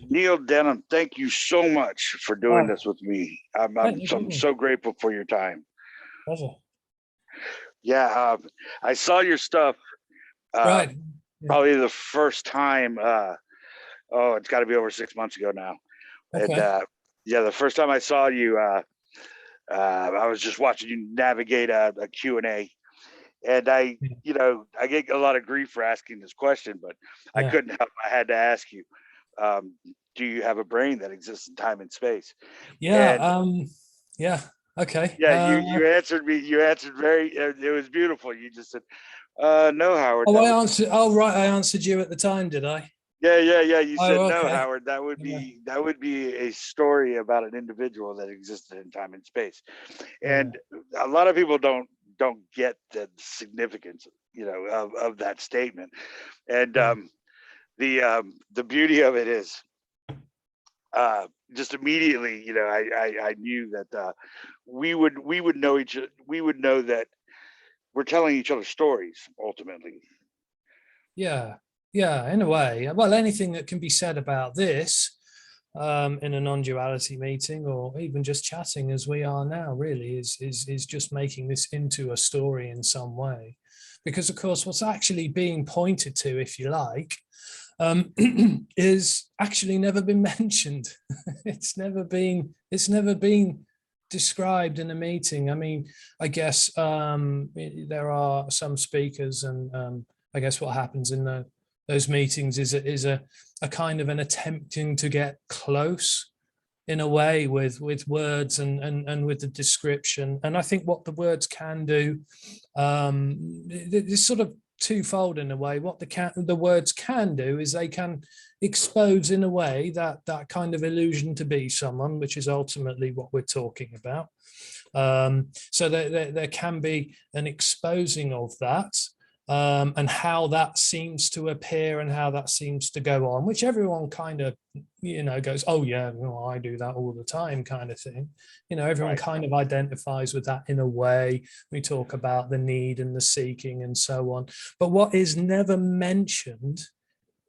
Neil Denham, thank you so much for doing this with me. I'm so grateful for your time. Pleasure. Yeah, I saw your stuff right. Probably the first time. It's got to be over 6 months ago now. Okay. And yeah, the first time I saw you, I was just watching you navigate a Q&A. And I get a lot of grief for asking this question, but I couldn't help. I had to ask you, do you have a brain that exists in time and space? Yeah. Yeah. Okay. Yeah, you answered me. You answered it was beautiful. You just said, no, Howard. Oh, I answered. Oh, right. I answered you at the time, did I? Yeah. You said, okay. No, Howard. That would be a story about an individual that existed in time and space. And a lot of people don't get the significance, of that statement. And the beauty of it is, just immediately, I knew that we would know we would know that we're telling each other stories ultimately. Yeah, in a way. Well, anything that can be said about this in a non-duality meeting, or even just chatting as we are now, really is just making this into a story in some way. Because of course, what's actually being pointed to, if you like, is actually never been mentioned. It's never been described in a meeting. I mean, I guess there are some speakers, and I guess what happens in those meetings is a kind of an attempting to get close in a way with words and with the description. And I think what the words can do, is sort of twofold in a way. What the words can do is they can expose in a way that kind of illusion to be someone, which is ultimately what we're talking about. So there can be an exposing of that, and how that seems to appear and how that seems to go on, which everyone kind of, goes, oh yeah, well, I do that all the time, kind of thing. Everyone kind of identifies with that in a way. We talk about the need and the seeking and so on. But what is never mentioned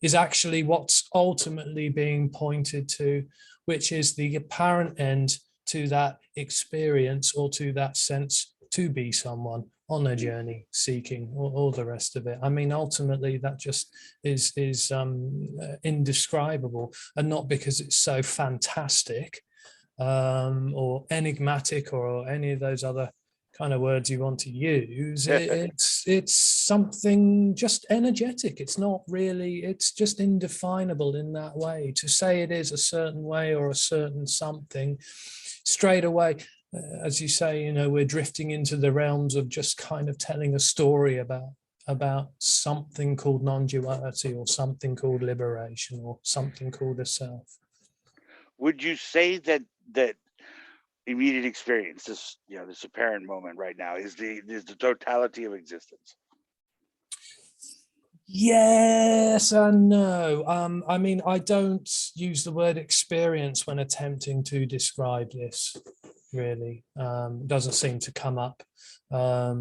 is actually what's ultimately being pointed to, which is the apparent end to that experience, or to that sense to be someone on a journey, seeking, or all the rest of it. I mean, ultimately, that just is indescribable, and not because it's so fantastic or enigmatic, or any of those other kind of words you want to use. It's something just energetic. It's not really, it's just indefinable in that way. To say it is a certain way or a certain something straight away, as you say, we're drifting into the realms of just kind of telling a story about something called non-duality, or something called liberation, or something called a self. Would you say that immediate experience, this apparent moment right now, is the totality of existence? Yes and no. I mean, I don't use the word experience when attempting to describe this, really. Doesn't seem to come up,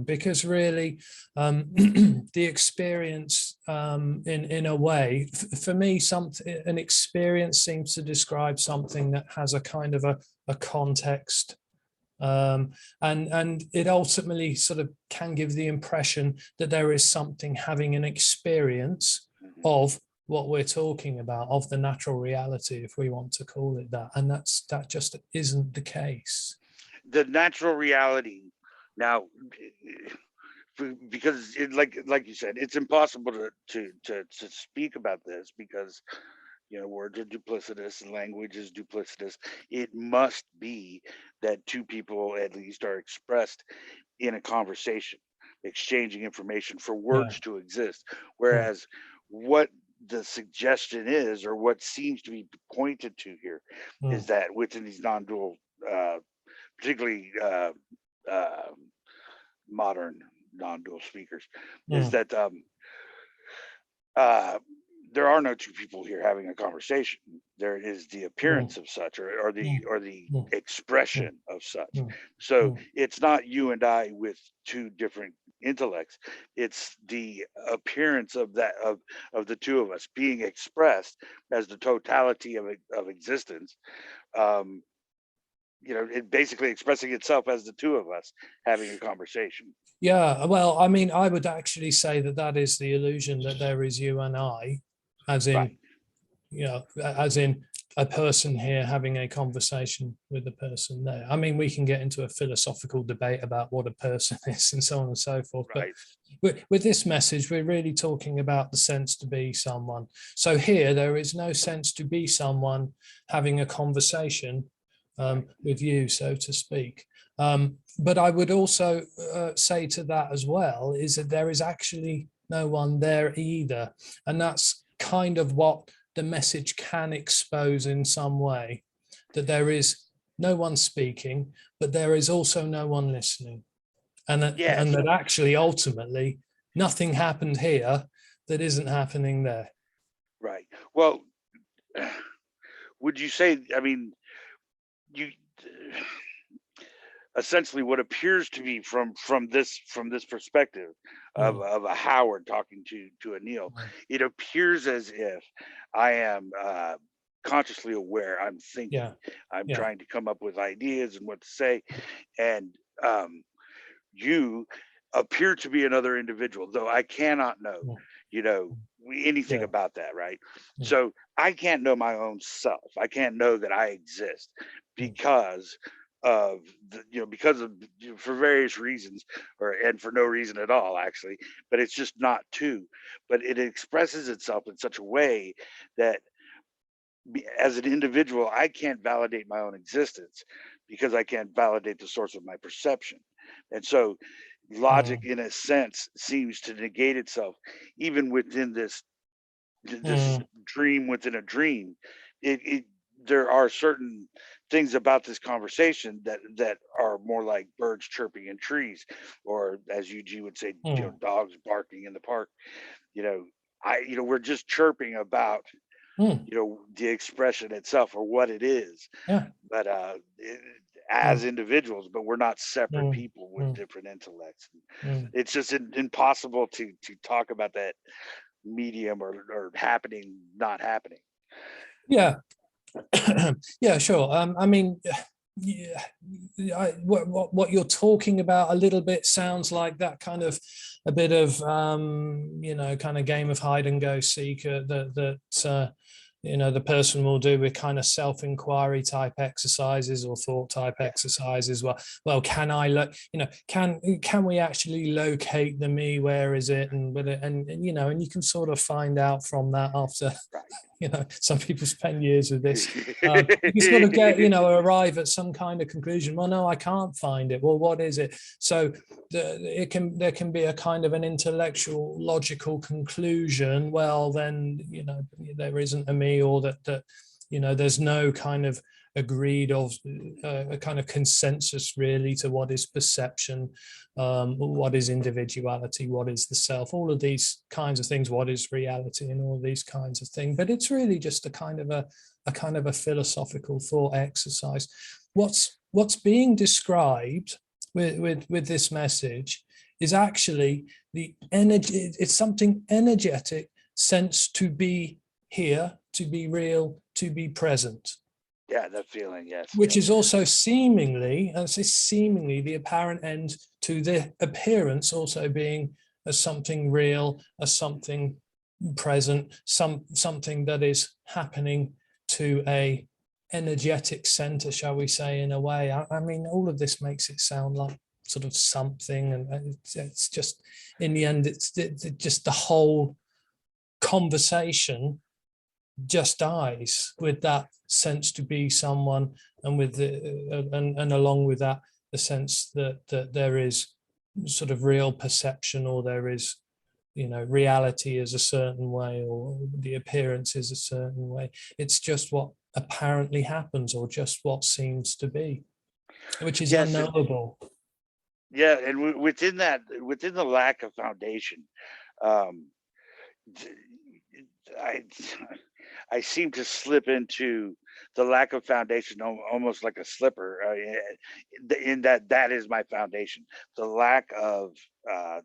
because really the experience, in a way, for me, an experience seems to describe something that has a kind of a context. And it ultimately sort of can give the impression that there is something having an experience of what we're talking about, of the natural reality, if we want to call it that. And that just isn't the case. The natural reality, now, because like you said, it's impossible to speak about this, because words are duplicitous and language is duplicitous. It must be that two people at least are expressed in a conversation, exchanging information for words to exist. Whereas what the suggestion is, or what seems to be pointed to here, is that within these non-dual, particularly modern non-dual speakers, is that there are no two people here having a conversation. There is the appearance of such, or the expression of such. So it's not you and I with two different intellects. It's the appearance of that of the two of us being expressed as the totality of existence. Um, it basically expressing itself as the two of us having a conversation. Yeah, well, I mean, I would actually say that that is the illusion, that there is you and I, as Right. in, as in a person here having a conversation with the person there. I mean, we can get into a philosophical debate about what a person is and so on and so forth. But Right. with this message, we're really talking about the sense to be someone. So here, there is no sense to be someone having a conversation with you, so to speak. But I would also say to that as well, is that there is actually no one there either. And that's kind of what the message can expose in some way, that there is no one speaking, but there is also no one listening. And Yes. that actually, ultimately, nothing happened here that isn't happening there. Right. Well, would you say, I mean, you essentially what appears to be from this perspective of Mm, a Howard talking to a Neil, mm. it appears as if I am consciously aware. I'm thinking. Yeah, I'm yeah, trying to come up with ideas and what to say, and you appear to be another individual, though I cannot know, mm, you know, anything yeah, about that, right? mm, So I can't know my own self. I can't know that I exist mm, because of because of for various reasons, and for no reason at all, actually. But it's just not to. But it expresses itself in such a way that as an individual, I can't validate my own existence because I can't validate the source of my perception. And so logic, mm, in a sense, seems to negate itself, even within this mm. dream within a dream. It there are certain things about this conversation that are more like birds chirping in trees, or as UG would say, Mm, dogs barking in the park. You know, we're just chirping about mm, the expression itself or what it is, yeah, but as mm, individuals, but we're not separate mm, people with mm, different intellects. mm. It's just impossible to talk about that medium or happening, not happening. Yeah, yeah, sure. I mean, yeah, what you're talking about a little bit sounds like that kind of a bit of kind of game of hide and go seek that the person will do with kind of self-inquiry type exercises or thought type Yeah. exercises. Well, can I look, can we actually locate the me? Where is it? And with it, and you can sort of find out from that after Right. some people spend years with this. You sort of get, arrive at some kind of conclusion. Well, no, I can't find it. Well, what is it? So there can be a kind of an intellectual, logical conclusion. Well, then, there isn't a me, or that there's no kind of agreed of a kind of consensus really to what is perception, what is individuality, what is the self, all of these kinds of things, what is reality, and all these kinds of things. But it's really just a kind of a philosophical thought exercise. What's being described with this message is actually the energy. It's something energetic, sense to be here, to be real, to be present, Yeah, that feeling, yes. which is also seemingly, and I say seemingly, the apparent end to the appearance also being as something real, as something present, something that is happening to a energetic center, shall we say, in a way. I mean, all of this makes it sound like sort of something, and it's just, in the end, it's just the whole conversation just dies with that sense to be someone, and with and along with that, the sense that there is sort of real perception, or there is reality is a certain way, or the appearance is a certain way. It's just what apparently happens, or just what seems to be, which is Yes, unknowable. yeah, and within the lack of foundation, um, d- I I seem to slip into the lack of foundation, almost like a slipper, in that is my foundation. The lack of a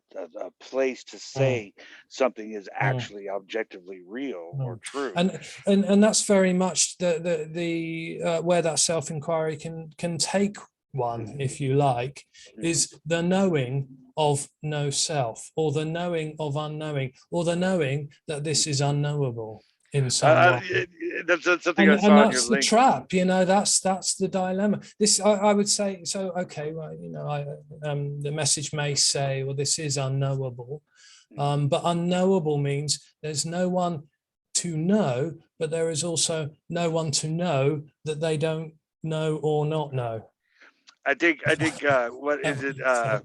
place to say something is Mm. actually objectively real or Mm. true. And that's very much the where that self-inquiry can take one, if you like, is the knowing of no self, or the knowing of unknowing, or the knowing that this is unknowable in some way. That's something I And saw in your that's the link. trap, that's the dilemma. This, I would say, so okay, well, the message may say, well, this is unknowable, but unknowable means there's no one to know, but there is also no one to know that they don't know or not know. I think what That is it, makes sense.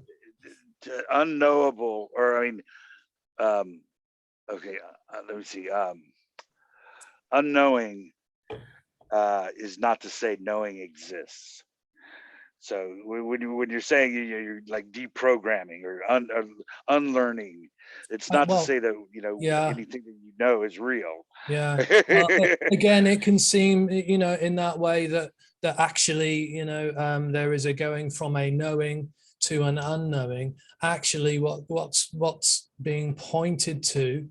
unknowable, or I mean, um okay, let me see, unknowing is not to say knowing exists. So when you're saying you're like deprogramming or unlearning, it's not to Well, say that yeah, anything that you know is real. yeah. Again, it can seem, in that way that actually, there is a going from a knowing to an unknowing. Actually, what's being pointed to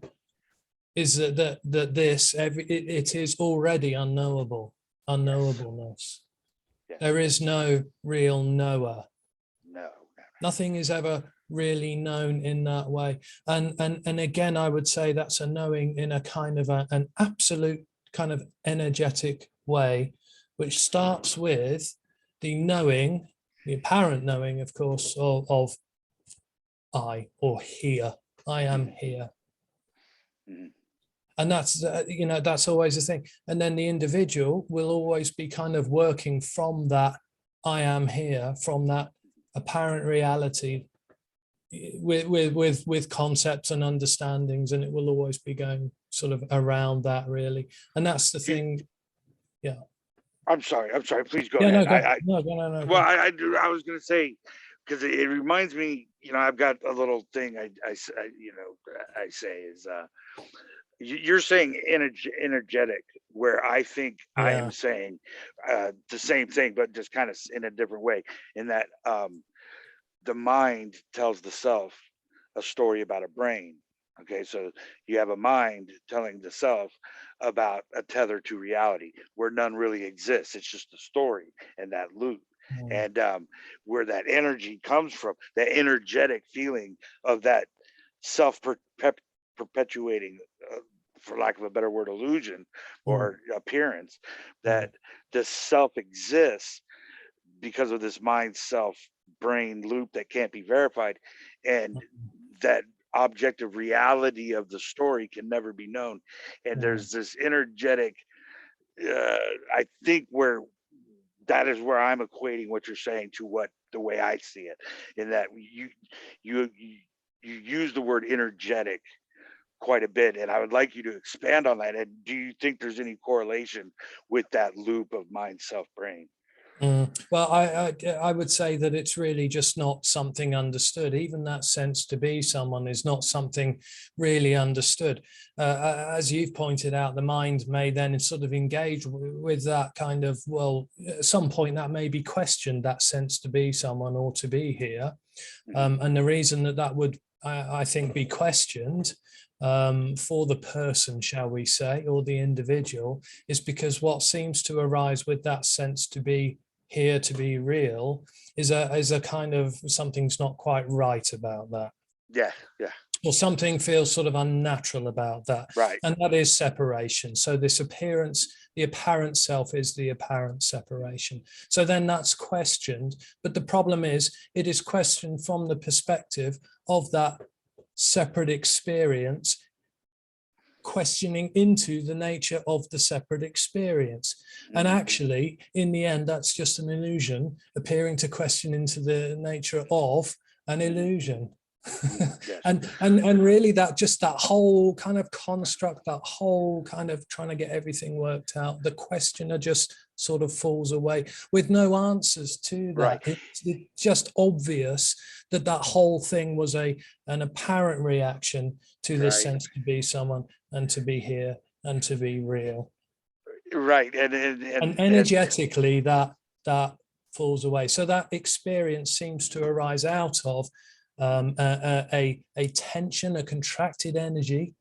is that it is already Yes. unknowableness. Yes. There is no real knower. No. Nothing is ever really known in that way. And again, I would say that's a knowing in a kind of an absolute kind of energetic way, which starts with the knowing, the apparent knowing, of course, of I, or here. I am here. Mhm. And that's always the thing. And then the individual will always be kind of working from that I am here, from that apparent reality, with concepts and understandings, and it will always be going sort of around that, really. And that's the You- thing. Yeah. I'm sorry. Please go Yeah, ahead. no, go. No, go, no, no, Well, go. I was going to say, because it reminds me, I've got a little thing I say is, you're saying energetic, where I think I am Yeah. saying the same thing, but just kind of in a different way. In that, the mind tells the self a story about a brain. Okay, so you have a mind telling the self about a tether to reality where none really exists. It's just a story and that loop. Mm. And where that energy comes from, that energetic feeling of that self perpetuating, for lack of a better word, illusion Mm. or appearance, Mm. that the self exists because of this mind self brain loop that can't be verified, and that objective reality of the story can never be known. And Mm. there's this energetic, I think, where that is where I'm equating what you're saying to what the way I see it, in that you you use the word energetic quite a bit, and I would like you to expand on that. And do you think there's any correlation with that loop of mind self brain? Well, I would say that it's really just not something understood. Even that sense to be someone is not something really understood. As you've pointed out, the mind may then sort of engage with that kind of, well, at some point that may be questioned, that sense to be someone or to be here. Mhm. And the reason that would, I think, be questioned, for the person, shall we say, or the individual, is because what seems to arise with that sense to be here, to be real, is a kind of, something's not quite right about that, Yeah, yeah, or something feels sort of unnatural about that. right. And that is separation. So this appearance, the apparent self, is the apparent separation. So then that's questioned. But the problem is, it is questioned from the perspective of that separate experience, questioning into the nature of the separate experience. And Mhm. actually, in the end, that's just an illusion appearing to question into the nature of an illusion. Yes. And really, that whole kind of construct, that whole kind of trying to get everything worked out, the questioner just sort of falls away with no answers to Right. that. It's just obvious that that whole thing was an apparent reaction to this Right. sense to be someone and to be here and to be real. Right. And And energetically, that falls away. So that experience seems to arise out of a tension, a contracted energy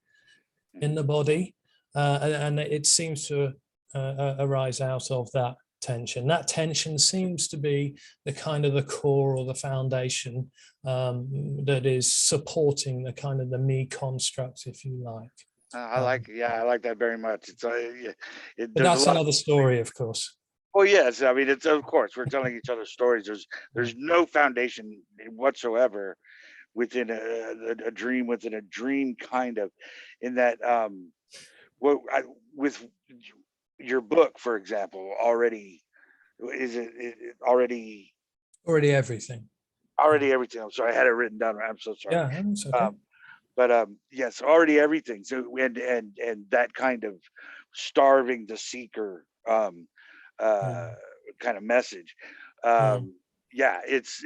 in the body, and it seems to arise out of that tension. That tension seems to be the kind of the core or the foundation that is supporting the kind of the me construct, if you like. I like, yeah, I like that very much. It's But there's a that's lot. another story, of course. Well, yes, I mean, it's, of course, we're telling each other stories. There's no foundation whatsoever within a dream, within a dream, kind of, in that what with your book, for example, already is it already Already everything. everything. I'm sorry, I had it written down. I'm so sorry. Yeah, it's okay. But yes, already everything. So and that kind of starving the seeker kind of message. Yeah, it's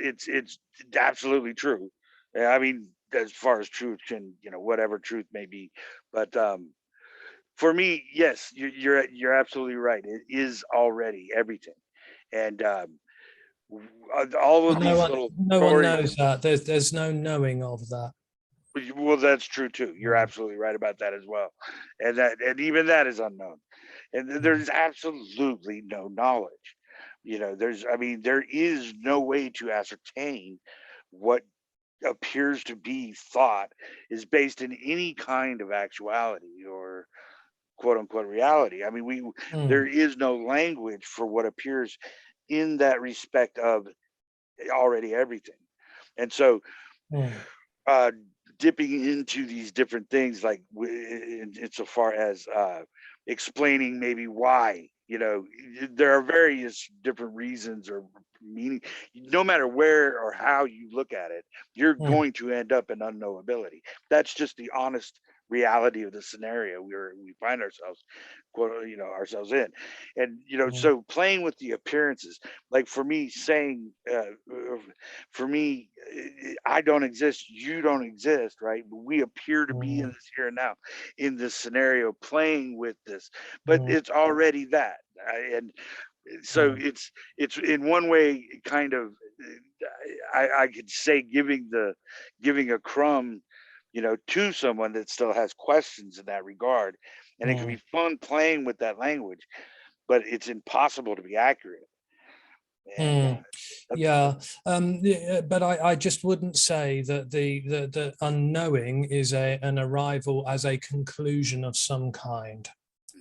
absolutely true. Yeah, I mean, as far as truth can, whatever truth may be, but for me, yes, you're absolutely right. It is already everything, and all But of these little no one stories. knows that. There's no knowing of that. Well, that's true too. You're absolutely right about that as well, and even that is unknown, and there's absolutely no knowledge. I mean, there is no way to ascertain what appears to be thought is based in any kind of actuality or quote unquote reality. I mean, there is no language for what appears in that respect of already everything, and so uh dipping into these different things, like insofar as explaining maybe why, there are various different reasons or meaning. No matter where or how you look at it, you're going to end up in unknowability. That's just the honest reality of the scenario we find ourselves, ourselves in. And so playing with the appearances, like for me saying, for me, I don't exist, you don't exist, right? But we appear to be in this here and now, in this scenario, playing with this, but it's already that. And so it's in one way kind of, I could say, giving a crumb, to someone that still has questions in that regard, and it can be fun playing with that language, but it's impossible to be accurate. And Yeah, but I just wouldn't say that the unknowing is an arrival as a conclusion of some kind,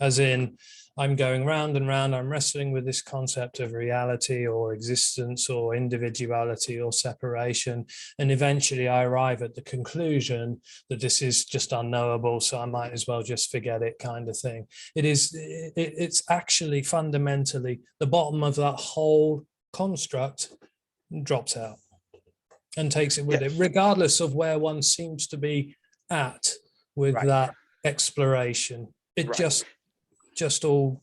as in I'm going round and round, I'm wrestling with this concept of reality or existence or individuality or separation, and eventually I arrive at the conclusion that this is just unknowable, so I might as well just forget it, kind of thing. It's actually fundamentally the bottom of that whole construct drops out and takes it with it, regardless of where one seems to be at with that exploration. It just all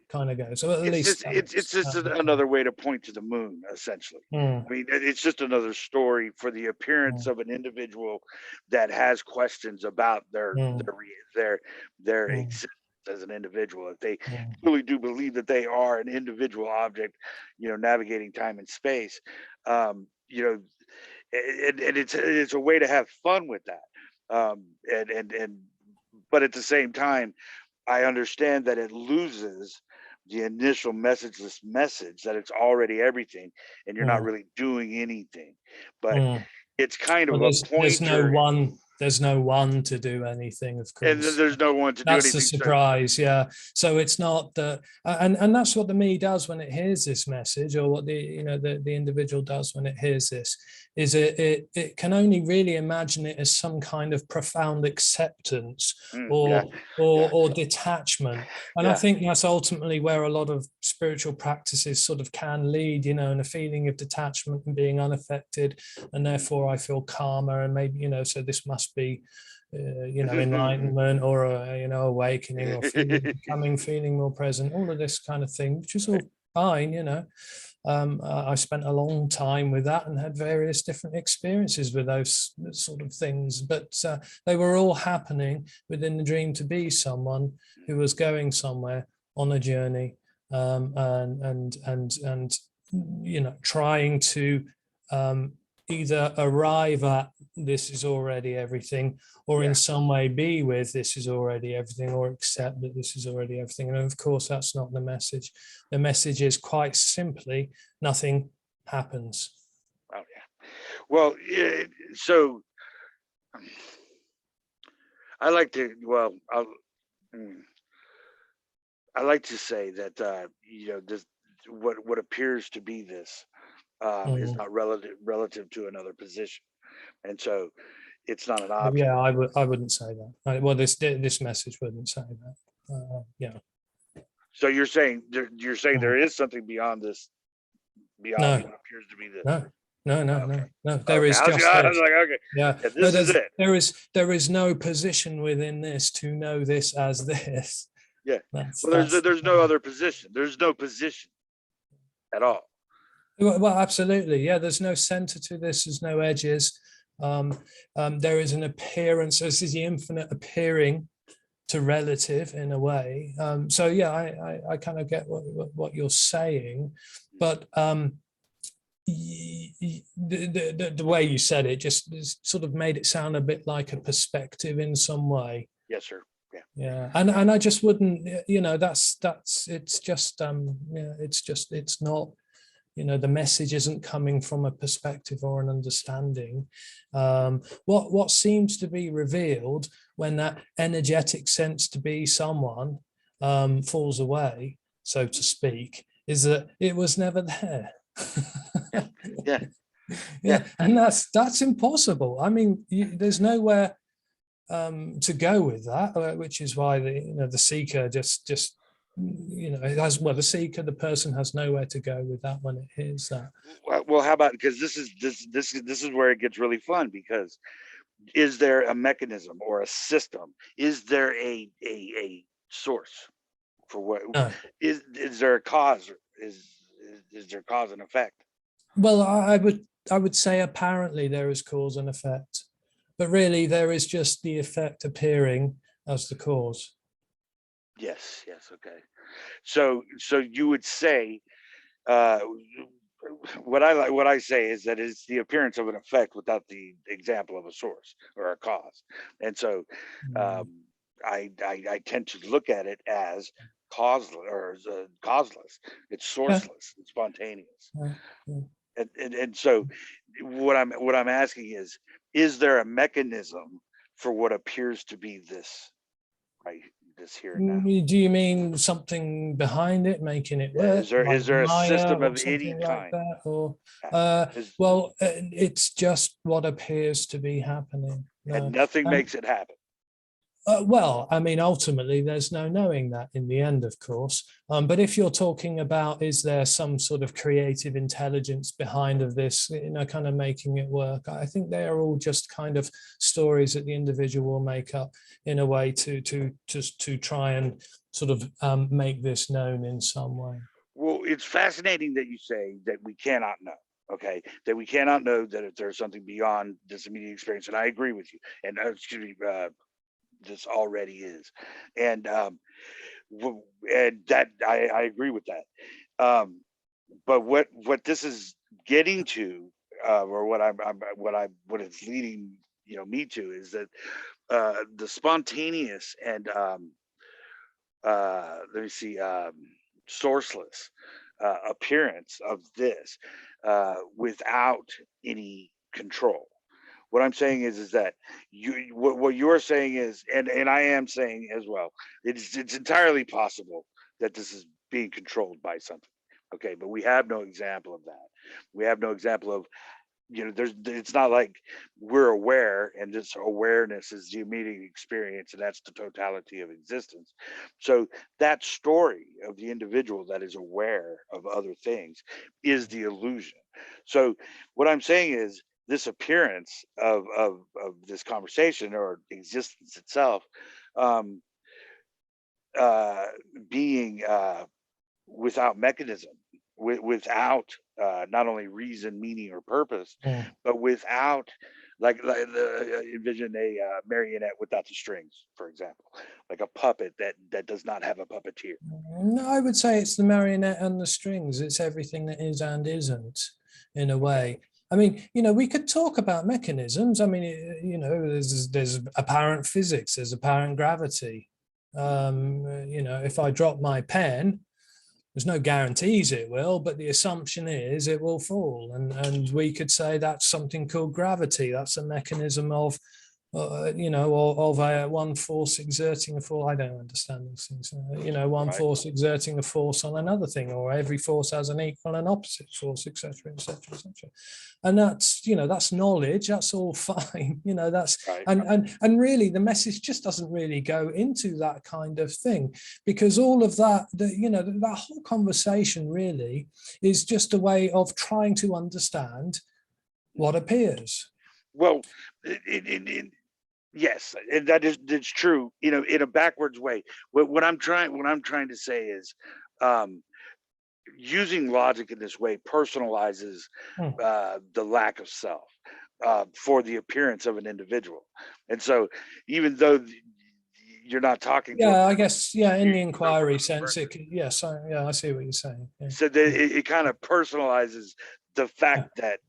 kind of goes. So at least it's just another way to point to the moon, essentially. I mean, it's just another story for the appearance of an individual that has questions about their existence as an individual. If they really do believe that they are an individual object, navigating time and space, and it's a way to have fun with that, and but at the same time, I understand that it loses the initial messageless message that it's already everything and you're not really doing anything. But it's kind of a pointer. There's no one to do anything, of And course. there's no one to do That's the anything. surprise, yeah. So it's not that, and that's what the me does when it hears this message, or what the individual does when it hears this, is it can only really imagine it as some kind of profound acceptance or detachment. And I think that's ultimately where a lot of spiritual practices sort of can lead, and a feeling of detachment and being unaffected, and therefore I feel calmer, and maybe, so this must be enlightenment or awakening, or feeling more present, all of this kind of thing, which is all fine. I spent a long time with that and had various different experiences with those sort of things, but they were all happening within the dream to be someone who was going somewhere on a journey, and trying to either arrive at this is already everything, or in some way be with this is already everything, or accept that this is already everything. And of course, that's not the message. The message is quite simply nothing happens. Oh yeah. Well, so I like to. Well, I like to say that this what appears to be this is not relative to another position, and so it's not an object. Yeah, I wouldn't say that. Well, this message wouldn't say that. Yeah. So you're saying there is something beyond this, beyond what appears to be this. No. There is just I was like, okay, yeah. this is it. There is no position within this to know this as this. Yeah. Well, there's no other position. There's no position at all. Well, absolutely. Yeah. There's no center to this. There's no edges. There is an appearance. This is the infinite appearing to relative in a way. So yeah, I kind of get what you're saying, but the way you said it just sort of made it sound a bit like a perspective in some way. Yes, sir. Yeah, and I just wouldn't, that's it's just it's not, the message isn't coming from a perspective or an understanding. What seems to be revealed when that energetic sense to be someone falls away, so to speak, is that it was never there. Yeah, and that's impossible. I mean, there's nowhere to go with that, which is why the seeker just it has, well, the seeker, the person has nowhere to go with that when it hears that. Well, how about, because this is where it gets really fun, because is there a mechanism or a system? Is there a source for what? No. Is there a cause? Is there cause and effect? Well, I would say apparently there is cause and effect, but really there is just the effect appearing as the cause. Yes. Okay. So you would say, what I say is that it's the appearance of an effect without the example of a source or a cause. And so I tend to look at it as causeless, or causeless. It's sourceless. It's spontaneous. And so what I'm asking is there a mechanism for what appears to be this, right? This here and now. Do you mean something behind it, making it work? Is there a system of any kind? Like that, or well, it's just what appears to be happening, and nothing makes it happen. Well, I mean, ultimately, there's no knowing that in the end, of course. But if you're talking about, is there some sort of creative intelligence behind of this, kind of making it work? I think they are all just kind of stories that the individual will make up in a way to try and sort of make this known in some way. Well, it's fascinating that you say that we cannot know. Okay, that we cannot know that if there's something beyond this immediate experience, and I agree with you. And excuse me. This already is, and that I agree with that. But what this is getting to, or what it's leading me to, is that the spontaneous and let me see, sourceless appearance of this without any control. What I'm saying is that what you're saying is, and I am saying as well, it's entirely possible that this is being controlled by something. Okay, but we have no example of that. We have no example of, it's not like we're aware and this awareness is the immediate experience and that's the totality of existence. So that story of the individual that is aware of other things is the illusion. So what I'm saying is, this appearance of this conversation or existence itself being without mechanism, without not only reason, meaning, or purpose, but without, like envision a marionette without the strings, for example, like a puppet that does not have a puppeteer. No, I would say it's the marionette and the strings. It's everything that is and isn't, in a way. I mean, we could talk about mechanisms. I mean, there's apparent physics, there's apparent gravity. If I drop my pen, there's no guarantees it will, but the assumption is it will fall. And we could say that's something called gravity. That's a mechanism of one force exerting a force. I don't understand these things. One Right. force exerting a force on another thing, or every force has an equal and opposite force, etc., etc., etc. And that's knowledge. That's all fine. That's Right. and really the message just doesn't really go into that kind of thing, because all of that, that whole conversation really is just a way of trying to understand what appears. Well, yes, and that's true. In a backwards way. What I'm trying to say is, um, using logic in this way personalizes Hmm. the lack of self for the appearance of an individual. And so, even though you're not talking to a Yeah, I person, guess, yeah, in you, the you know inquiry what sense, yes, I see what you're saying. Yeah. so that it kind of personalizes the fact Yeah. that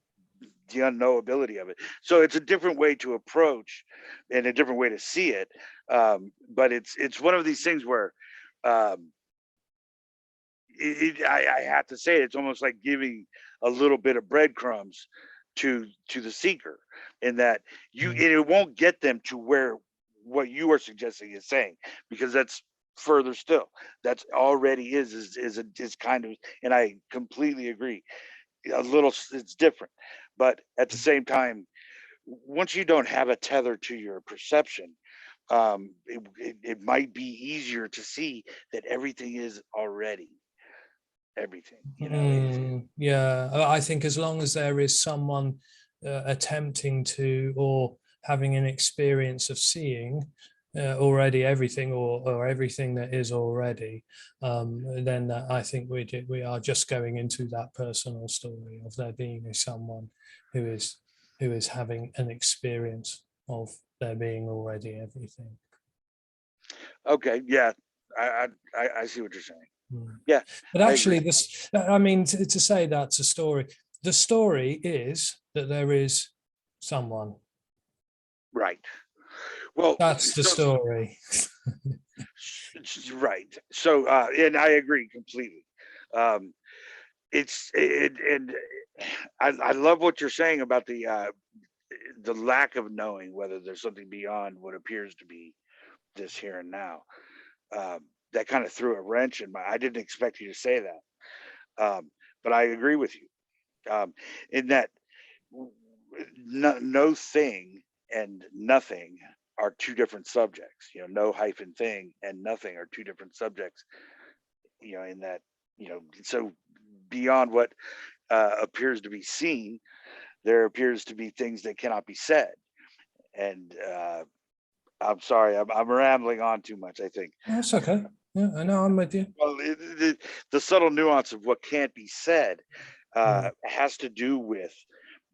the unknowability of it. So it's a different way to approach and a different way to see it. But it's one of these things where um, I have to say it's almost like giving a little bit of breadcrumbs to the seeker, in that and Mm. it won't get them to where what you are suggesting is saying, because that's further still. That's already is kind of, and I completely agree. It's different, but at the same time, once you don't have a tether to your perception, it might be easier to see that everything is already everything. It's Yeah, I think as long as there is someone attempting to, or having an experience of seeing already everything, or everything that is already, then I think we are just going into that personal story of there being someone who is having an experience of there being already everything. okay. Yeah, I see what you're saying. Mm. Yeah, But I agree. actually, I mean, to say that's a story, the story is that there is someone. Right. Well, That's the so story. right. So and I agree completely. Um, and I love what you're saying about the lack of knowing whether there's something beyond what appears to be this here and now. That kind of threw a wrench in my. I didn't expect you to say that, but I agree with you in that no thing and nothing are two different subjects. No hyphen thing and nothing are two different subjects. In that, so beyond what appears to be seen, there appears to be things that cannot be said. And I'm sorry, I'm rambling on too much, I think. That's okay. Yeah, I know. I'm with you. Well, the subtle nuance of what can't be said Mm, has to do with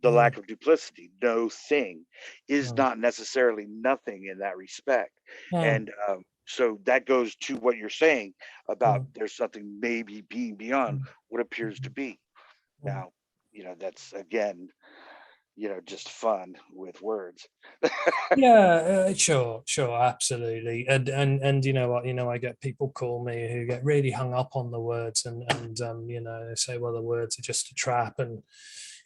the mm, lack of duplicity. No thing is mm, not necessarily nothing in that respect. mm, And so that goes to what you're saying about mm, there's something maybe being beyond mm, what appears to mm, be. mm. Now, that's again, just fun with words. Yeah, sure, absolutely. And you know what, I get people call me who get really hung up on the words, and they say, well, the words are just a trap, and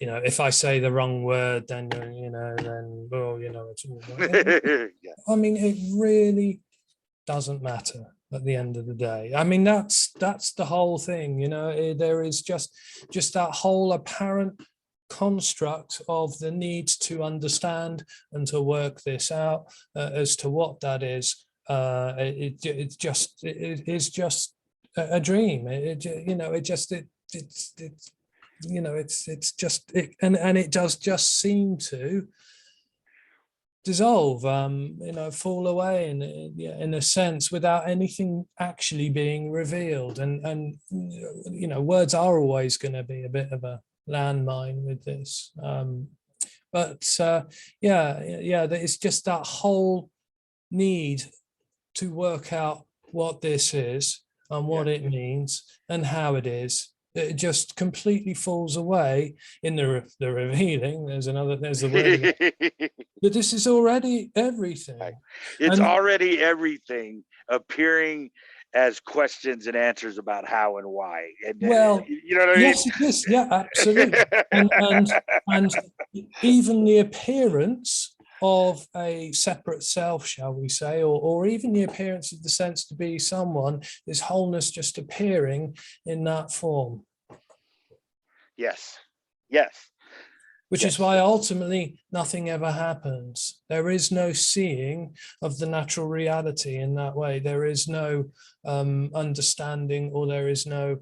if I say the wrong word, then then well, it's all right. Yeah. I mean, it really doesn't matter at the end of the day. I mean, that's the whole thing. There is just that whole apparent construct of the need to understand and to work this out as to what that is. It is just a dream. It's just and it does just seem to dissolve, fall away in a sense, without anything actually being revealed. And words are always going to be a bit of a landmine with this. But yeah, it's just that whole need to work out what this is and Yeah. what it means and how it is. it just completely falls away in the revealing. There's the word again. But this is already everything. Right. It's already everything appearing as questions and answers about how and why. And well, you know what I yes, mean? it is. Yeah, absolutely. And even the appearance of a separate self, shall we say, or even the appearance of the sense to be someone, is wholeness just appearing in that form. Yes. Yes. Which is why ultimately nothing ever happens. There is no seeing of the natural reality in that way. There is no understanding, or there is no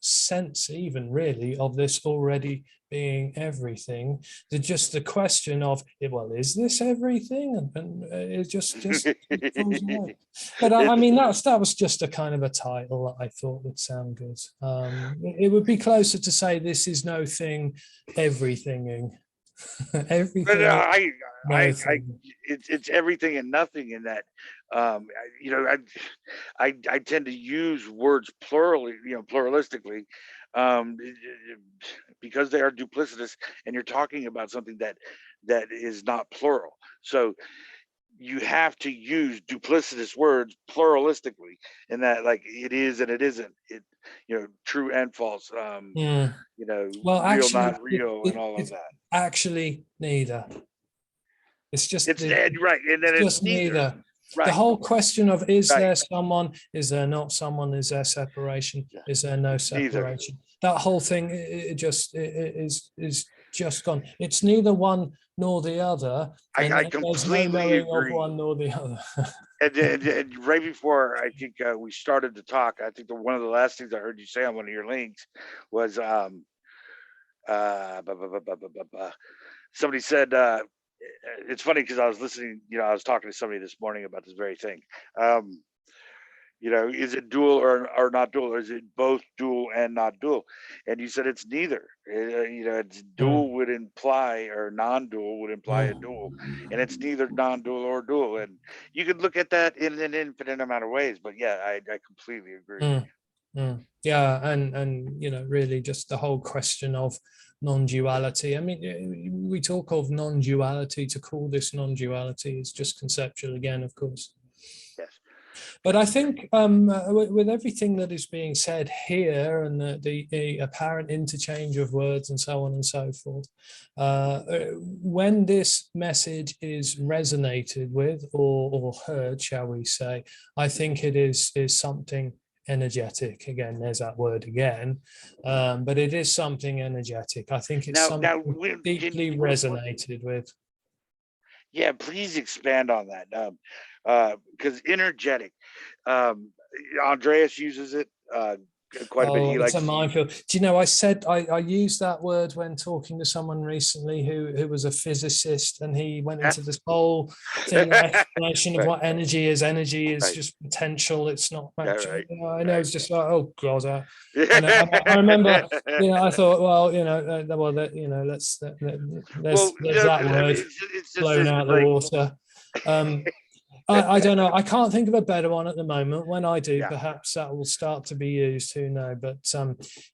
sense even really of this already being everything. Just the question of, well, is this everything? And it just falls away. But I mean, that was just a kind of a title that I thought would sound good. It would be closer to say this is no thing, everythinging. Everything. It's everything and nothing in that. You know, I tend to use words pluralistically, because they are duplicitous, and you're talking about something that is not plural. So you have to use duplicitous words pluralistically, in that, like, it is and it isn't. It, true and false. Yeah. Well, real, actually, not real, and all of it's that. actually neither. It's just It's right, and then it's neither. Right. The whole question of, is there someone, is there not someone, is there separation, is there no separation? That whole thing, it is just gone. It's neither one nor the other. I completely agree. Of one nor the other. and right before I think we started to talk, I think one of the last things I heard you say on one of your links was somebody said, it's funny because I was listening, I was talking to somebody this morning about this very thing. Is it dual or not dual? Or is it both dual and not dual? And you said it's neither. It's dual would imply, or non-dual would imply a dual, and it's neither non-dual or dual. And you could look at that in an infinite amount of ways. But yeah, I completely agree. Yeah, and really just the whole question of non-duality. I mean, we talk of non-duality. To call this non-duality is just conceptual again, of course. Yes. But I think with everything that is being said here, and the apparent interchange of words and so on and so forth, when this message is resonated with or heard, shall we say, I think it is something energetic. Again, there's that word again, but it is something energetic. I think it's something deeply resonated with. Yeah, please expand on that, because energetic. Andreas uses it quite a bit. He It's likes a minefield. Do you know, I used that word when talking to someone recently who was a physicist, and he went into this whole thing, explanation of what energy is. Energy is just potential. It's not actually. I know, it's just like, oh God. I remember, I thought, well, there's that word blown out the water. I don't know. I can't think of a better one at the moment. When I do, perhaps that will start to be used. Who knows? But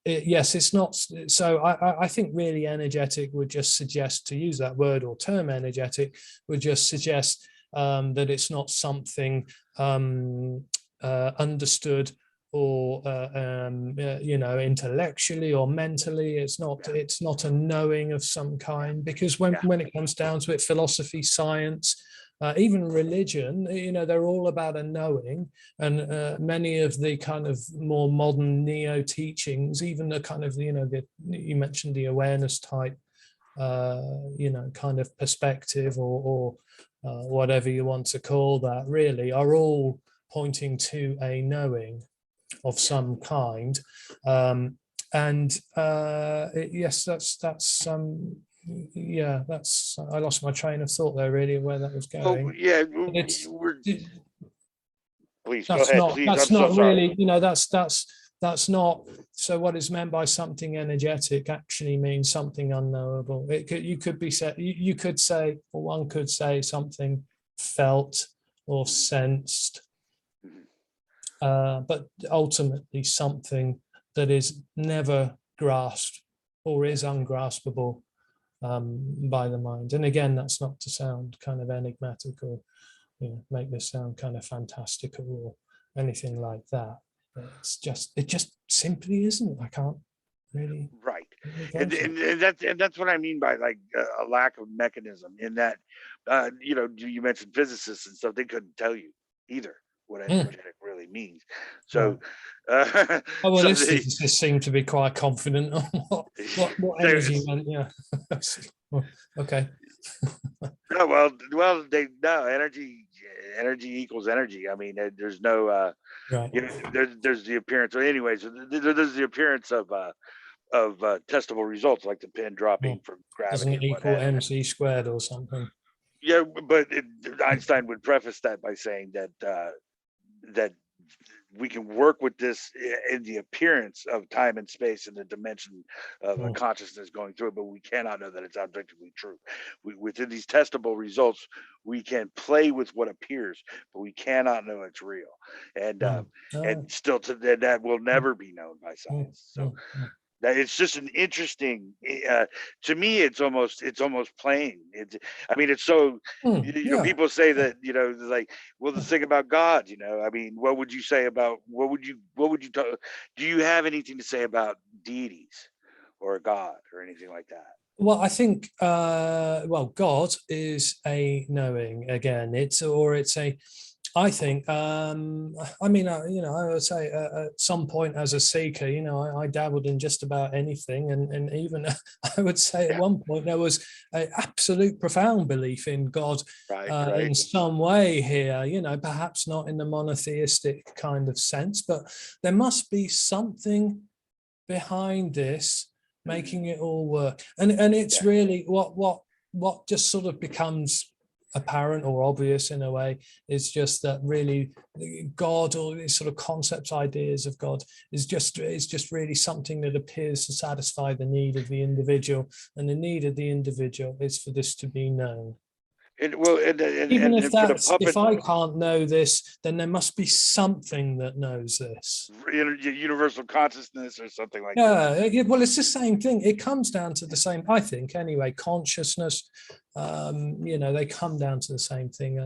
yes, it's not. So I think really energetic would just suggest, to use that word or term energetic, would just suggest that it's not something understood or intellectually or mentally. It's not a knowing of some kind, because when it comes down to it, philosophy, science, even religion, they're all about a knowing. And many of the kind of more modern neo teachings, even the kind of, you mentioned the awareness type, kind of perspective, or whatever you want to call that, really are all pointing to a knowing of some kind. Yes, that's I lost my train of thought there, really, where that was going. Please go ahead. That's not really, that's not. So what is meant by something energetic actually means something unknowable. You could say, or one could say, something felt or sensed, but ultimately something that is never grasped or is ungraspable by the mind. And again, that's not to sound kind of enigmatic or make this sound kind of fantastical or anything like that. It just simply isn't. I can't really. Right. Really And that's what I mean by like a lack of mechanism in that, you mentioned physicists and stuff, they couldn't tell you either what energetic really means. So, oh well, so this physicists seem to be quite confident on what energy meant. Yeah. Okay. No, they no energy equals energy. I mean, there's no right. there's the appearance. Or anyways, there's the appearance of testable results like the pin dropping from Doesn't gravity it and what equal have you. MC squared or something? Yeah, but Einstein would preface that by saying that that we can work with this in the appearance of time and space and the dimension of a consciousness going through it, but we cannot know that it's objectively true. Within these testable results, we can play with what appears, but we cannot know it's real. And still, that will never be known by science. So that it's just an interesting. To me, it's almost plain. I mean, it's so. People say that like, well, the thing about God. I mean, what would you say about what would you talk? Do you have anything to say about deities or God or anything like that? Well, I think God is a knowing. Again, it's a. I think, I mean, I would say at some point as a seeker, I dabbled in just about anything. And even I would say at one point there was an absolute profound belief in God in some way here, perhaps not in the monotheistic kind of sense, but there must be something behind this making it all work. And it's really what just sort of becomes apparent or obvious in a way is just that really God, or these sort of concepts, ideas of God, is just really something that appears to satisfy the need of the individual, and the need of the individual is for this to be known. Even if I can't know this, then there must be something that knows this. Universal consciousness or something like that. Yeah, well, it's the same thing. It comes down to the same, I think, anyway. Consciousness, they come down to the same thing.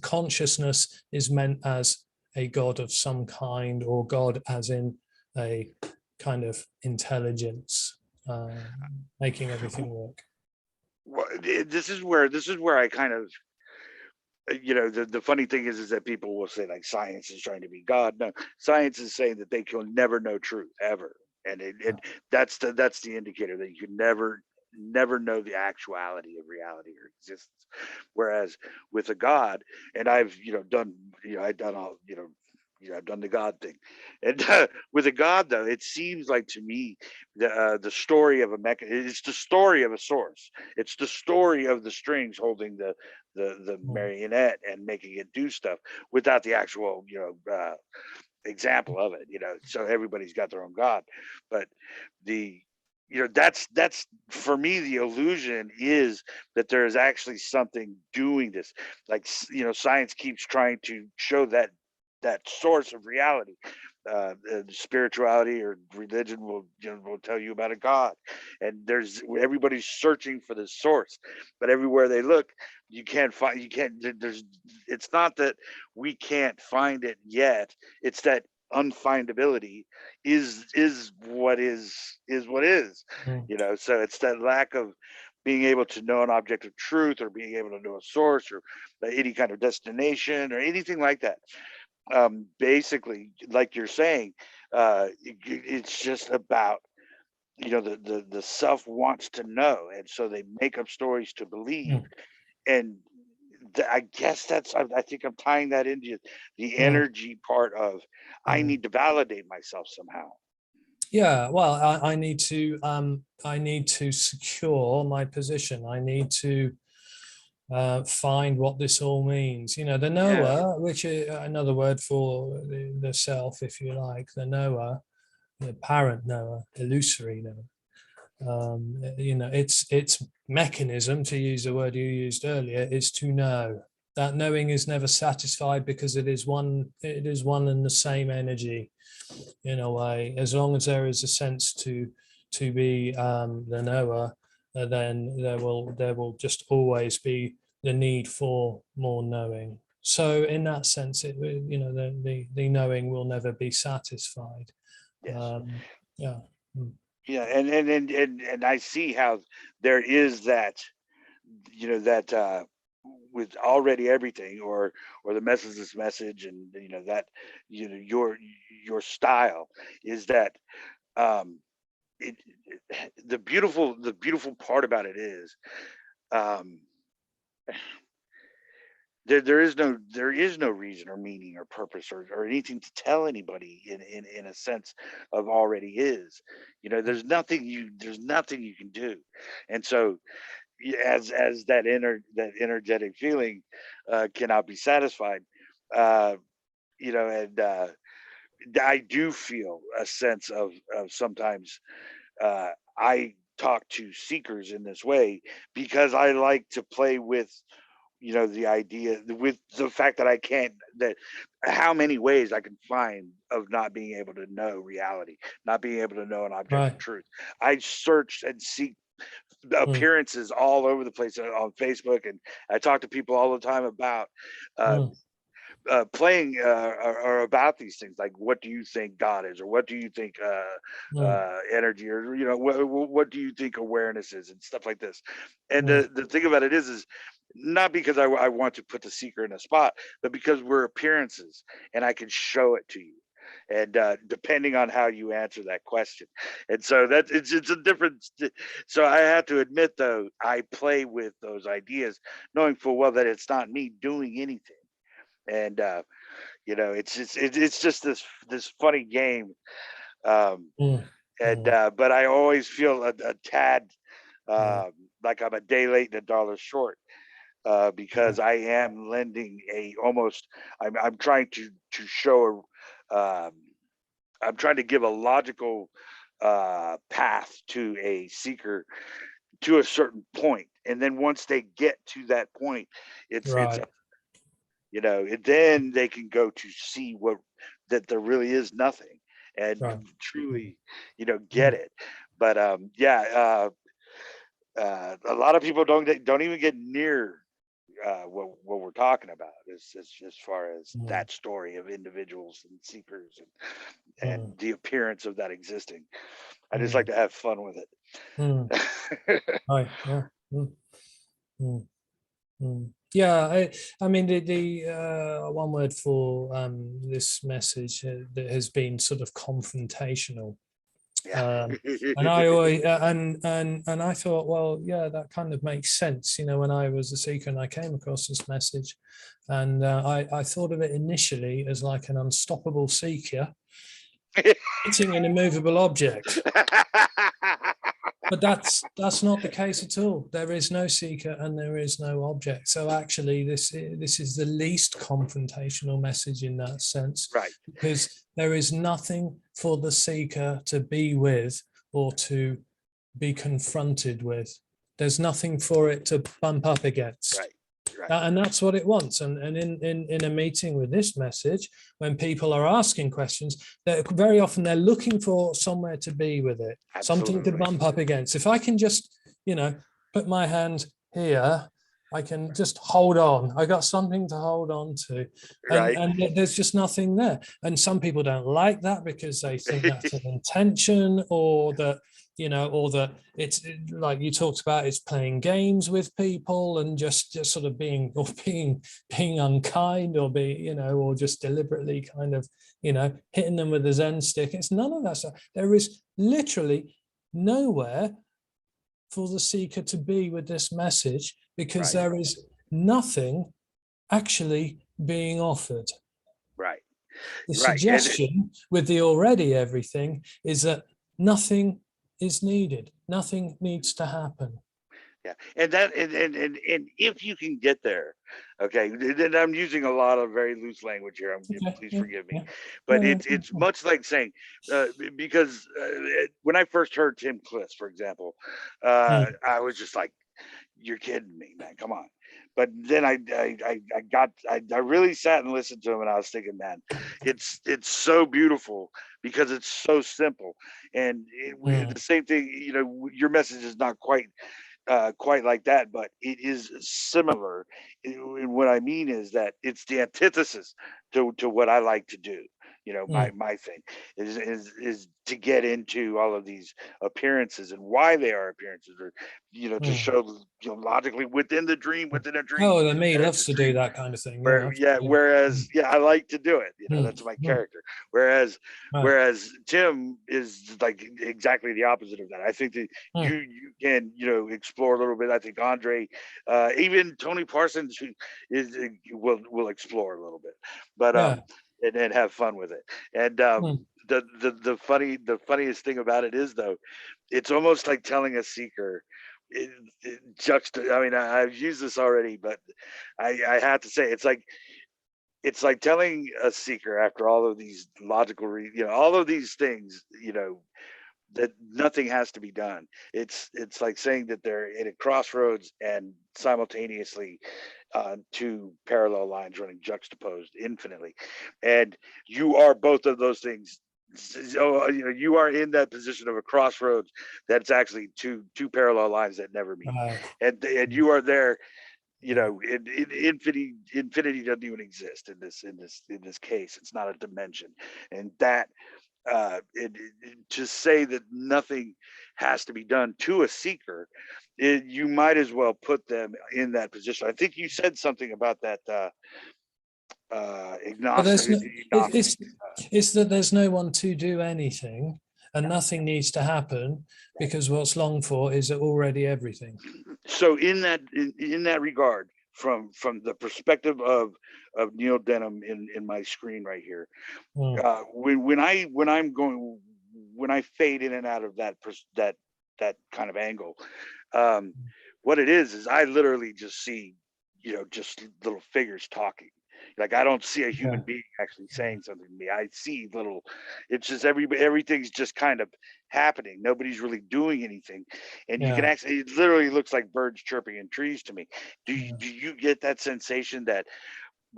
Consciousness is meant as a God of some kind, or God as in a kind of intelligence, making everything work. Well, this is where I kind of, the funny thing is that people will say like science is trying to be God. No, science is saying that they can never know truth ever, and that's the indicator that you can never know the actuality of reality or existence. Whereas with a God, and I've done I've done the God thing, and with a God though, it seems like to me the story of it's the story of a source. It's the story of the strings holding the marionette and making it do stuff without the actual example of it. So everybody's got their own God, but that's for me the illusion is that there is actually something doing this. Like science keeps trying to show that source of reality. Spirituality or religion will tell you about a God, and everybody's searching for the source, but everywhere they look, it's not that we can't find it yet, it's that unfindability is what is. So it's that lack of being able to know an object of truth, or being able to know a source, or any kind of destination, or anything like that. Basically, like you're saying, it's just about the self wants to know, and so they make up stories to believe. And I guess I think I'm tying that into the energy part of I need to validate myself somehow. Yeah, well, I need to secure my position. I need to find what this all means. The knower, which is another word for the self, if you like, the knower, the apparent knower, illusory knower. Its mechanism, to use the word you used earlier, is to know. that knowing is never satisfied because it is one and the same energy in a way. As long as there is a sense to be the knower, then there will just always be the need for more knowing. So in that sense, the knowing will never be satisfied. Yes. Yeah. Yeah, and I see how there is that, that with already everything, or the message, this message, and that, your style is that, um it, the beautiful part about it is, um there is no reason or meaning or purpose, or anything to tell anybody, in a sense of already is. There's nothing you can do. And so, as that energetic feeling cannot be satisfied, uh and I do feel a sense of sometimes, I talk to seekers in this way because I like to play with, the idea, with the fact that I can't, that how many ways I can find of not being able to know reality, not being able to know an objective Right. truth. I search and seek Mm, appearances all over the place on Facebook, and I talk to people all the time about, uh, mm, playing, or about these things, like, what do you think God is, or what do you think, mm, energy, or what do you think awareness is, and stuff like this. And mm. the thing about it is not because I want to put the seeker in a spot, but because we're appearances, and I can show it to you. And depending on how you answer that question, and so that it's a different. So I have to admit, though, I play with those ideas, knowing full well that it's not me doing anything. And it's just this funny game. um Mm, and mm, but I always feel a tad, mm, um like I'm a day late and a dollar short, yeah, because I am lending a almost, I'm trying to show um I'm trying to give a logical path to a seeker, to a certain point, and then once they get to that point, it's right, and then they can go to see what, that there really is nothing, and right. Mm, truly, get mm, it. But yeah, a lot of people don't even get near what we're talking about, as far as mm, that story of individuals and seekers, and mm, the appearance of that existing. I just like mm, to have fun with mm. it. Right, yeah. Mm, mm, mm. Yeah, I mean the one word for this message that has been sort of confrontational. Yeah. Um, and I always and I thought, well, yeah, that kind of makes sense. When I was a seeker and I came across this message, and I thought of it initially as like an unstoppable seeker hitting an immovable object. But that's not the case at all. There is no seeker and there is no object. So actually, this is the least confrontational message in that sense, Right. because there is nothing for the seeker to be with or to be confronted with. There's nothing for it to bump up against. Right. Right. And that's what it wants. And in a meeting with this message, when people are asking questions, very often they're looking for somewhere to be with it, something to Absolutely. bump up against. If I can just, put my hand here, I can just hold on. I got something to hold on to. And, Right. and there's just nothing there. And some people don't like that because they think that's an intention, or that, or that it's like you talked about, it's playing games with people and just sort of being unkind, or or just deliberately kind of, hitting them with a Zen stick. It's none of that stuff. There is literally nowhere for the seeker to be with this message, because Right. there is nothing actually being offered. Right. The Right. And suggestion with the already everything is that nothing is needed, nothing needs to happen. yeah, and if you can get there, okay, and I'm using a lot of very loose language here. Okay, Please yeah, forgive me, yeah, but yeah, yeah, it's yeah. much like saying, because when I first heard Tim Cliff, for example, Mm, I was just like, "You're kidding me, man! Come on!" but then I really sat and listened to him, and I was thinking, man, it's so beautiful because it's so simple, and the same thing. Your message is not quite like that, but it is similar. And what I mean is that it's the antithesis to what I like to do. My thing is to get into all of these appearances and why they are appearances, or to show logically within a dream, Oh, me that it's loves a to do dream. that kind of thing. Yeah, Where absolutely. whereas I like to do it. That's my Mm. character. Whereas Right. whereas Tim is like exactly the opposite of that. I think that you can explore a little bit. I think Andre, even Tony Parsons will explore a little bit, but Yeah. and have fun with it. And the funniest thing about it is, though, it's almost like telling a seeker. I mean, I've used this already, but I have to say it's like telling a seeker, after all of these logical all of these things, that nothing has to be done. It's like saying that they're at a crossroads, and simultaneously two parallel lines running juxtaposed infinitely, and you are both of those things. So you are in that position of a crossroads that's actually two parallel lines that never meet, Right. and you are there. Infinity doesn't even exist in this case. It's not a dimension, and that to say that nothing has to be done to a seeker, you might as well put them in that position. I think you said something about that But there's no, agnostic. it's that there's no one to do anything, and nothing needs to happen, because what's longed for is already everything. So in that regard, from the perspective of Neil Denham in my screen right here, when I fade in and out of that kind of angle, what it is I literally just see just little figures talking. Like, I don't see a human Yeah. being actually saying something to me. I see little. It's just everything's just kind of happening. Nobody's really doing anything, and you can Yeah. actually. It literally looks like birds chirping in trees to me. Do you, Yeah. do you get that sensation that,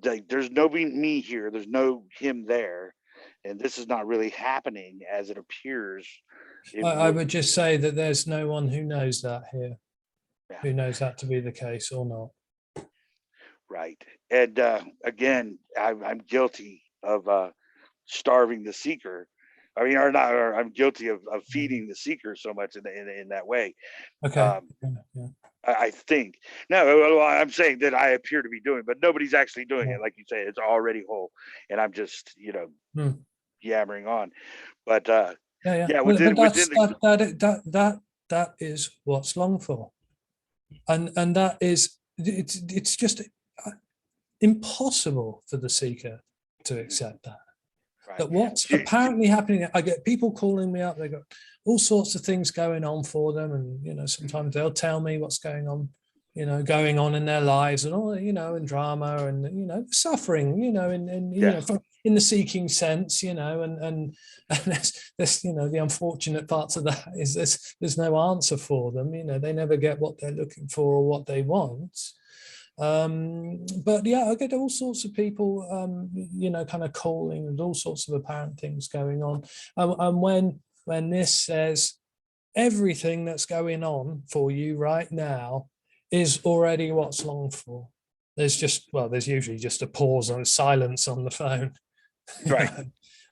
like, there's nobody me here, there's no him there, and this is not really happening as it appears it I would? would just say that there's no one who knows that here, Yeah, who knows that to be the case or not. right. And again, I'm guilty of starving the seeker. I mean, or not, or I'm guilty of feeding the seeker so much in that way. Okay. Um, Yeah. I think. No, well, I'm saying that I appear to be doing, but nobody's actually doing Yeah. it. Like you say, it's already whole, and I'm just yammering on. But Yeah. yeah, But within that's the that is what's longed for, and that is it's just impossible for the seeker to accept that. right. That what's apparently happening, I get people calling me up, they've got all sorts of things going on for them, and sometimes they'll tell me what's going on in their lives, and all, and drama, and suffering, Yeah. in the seeking sense, and there's the unfortunate parts of that is there's no answer for them. They never get what they're looking for or what they want. But yeah, I get all sorts of people, kind of calling, and all sorts of apparent things going on. And when this says everything that's going on for you right now is already what's longed for, there's usually just a pause or a silence on the phone. Right.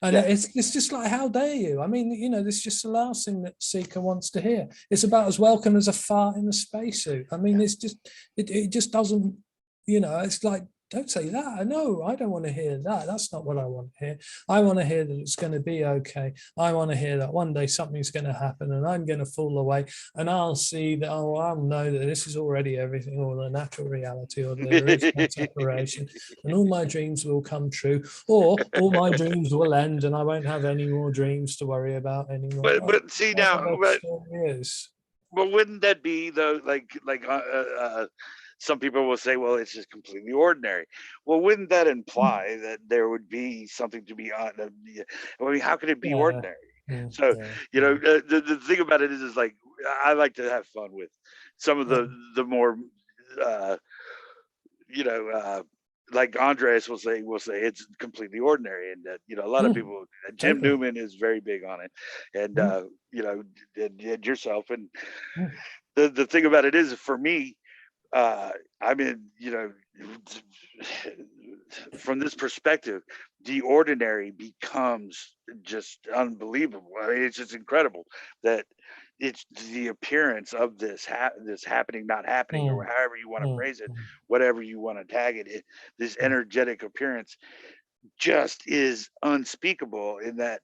And Yeah. it's just like, how dare you? I mean, this is just the last thing that seeker wants to hear. It's about as welcome as a fart in a spacesuit. I mean, it's just it just doesn't, it's like, don't say that. No, I don't want to hear that. That's not what I want to hear. I want to hear that it's going to be okay. I want to hear that one day something's going to happen and I'm going to fall away, and I'll see that, I'll know that this is already everything, or the natural reality, or there is no separation, and all my dreams will come true, or all my dreams will end and I won't have any more dreams to worry about anymore. but see now, Whatever the story is. but wouldn't that be, though, like some people will say, well, it's just completely ordinary. Well, wouldn't that imply that there would be something to be on? I mean, how could it be Yeah. ordinary? So the thing about it is like, I like to have fun with some of the more you know, like Andres will say it's completely ordinary, and that, you know, a lot of Mm, people. Jim totally. Newman is very big on it, and Mm, you know, and yourself. And mm, the thing about it is, for me, uh, I mean, you know, from this perspective, the ordinary becomes just unbelievable. I mean, it's just incredible that it's the appearance of this happening, not happening, or mm, however you want to mm, phrase it, mm, whatever you want to tag it. This mm, energetic appearance just is unspeakable, in that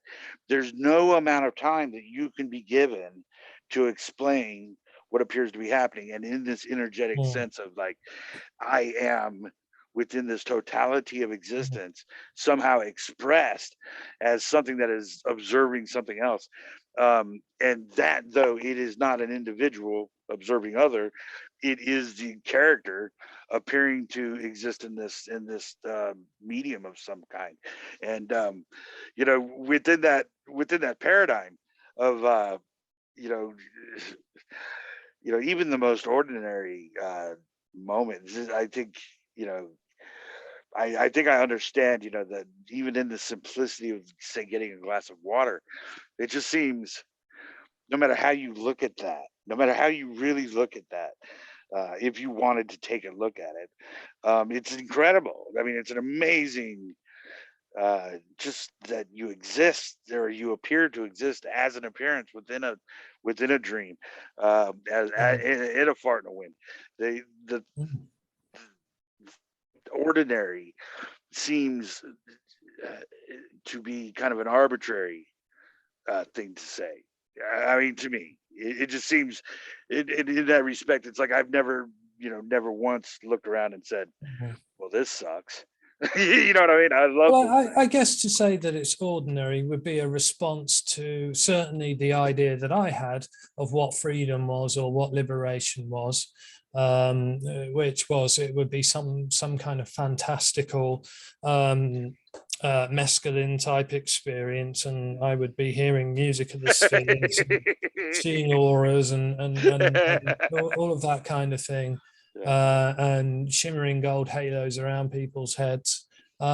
there's no amount of time that you can be given to explain what appears to be happening. And in this energetic mm, sense of like, I am within this totality of mm, existence, somehow expressed as something that is observing something else. And that, though it is not an individual observing other, it is the character appearing to exist in this medium of some kind. And you know, within that paradigm of you know, you know, even the most ordinary moments, I think, you know, I think I understand, you know, that even in the simplicity of, say, getting a glass of water, it just seems, no matter how you look at that, no matter how you really look at that, if you wanted to take a look at it, it's incredible. I mean, it's an amazing, just that you exist, or you appear to exist as an appearance within a dream, mm, in a fart in a wind. The mm. ordinary seems uh, to be kind of an arbitrary thing to say. I mean, to me, it just seems, in that respect, it's like I've never, you know, never once looked around and said, Mhm. "Well, this sucks." You know what I mean? I love Well, this I guess to say that it's ordinary would be a response to certainly the idea that I had of what freedom was or what liberation was, which was it would be some kind of fantastical mescaline type experience, and I would be hearing music of the spheres and seeing auras and all of that kind of thing, Yeah. and shimmering gold halos around people's heads. You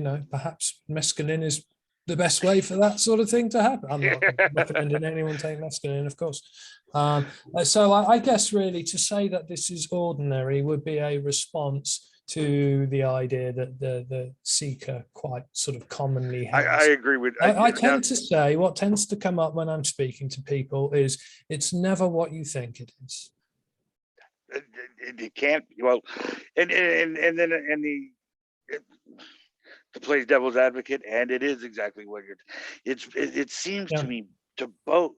know, perhaps mescaline is the best way for that sort of thing to happen. I'm not recommending anyone take mescaline, of course. So I guess really to say that this is ordinary would be a response to the idea that the seeker quite sort of commonly I has. agree with I now. tend to say what tends to come up when I'm speaking to people is it's never what you think it is. It can't, well, and then and the to play devil's advocate, and it is exactly what you're. It seems to Yeah. me to both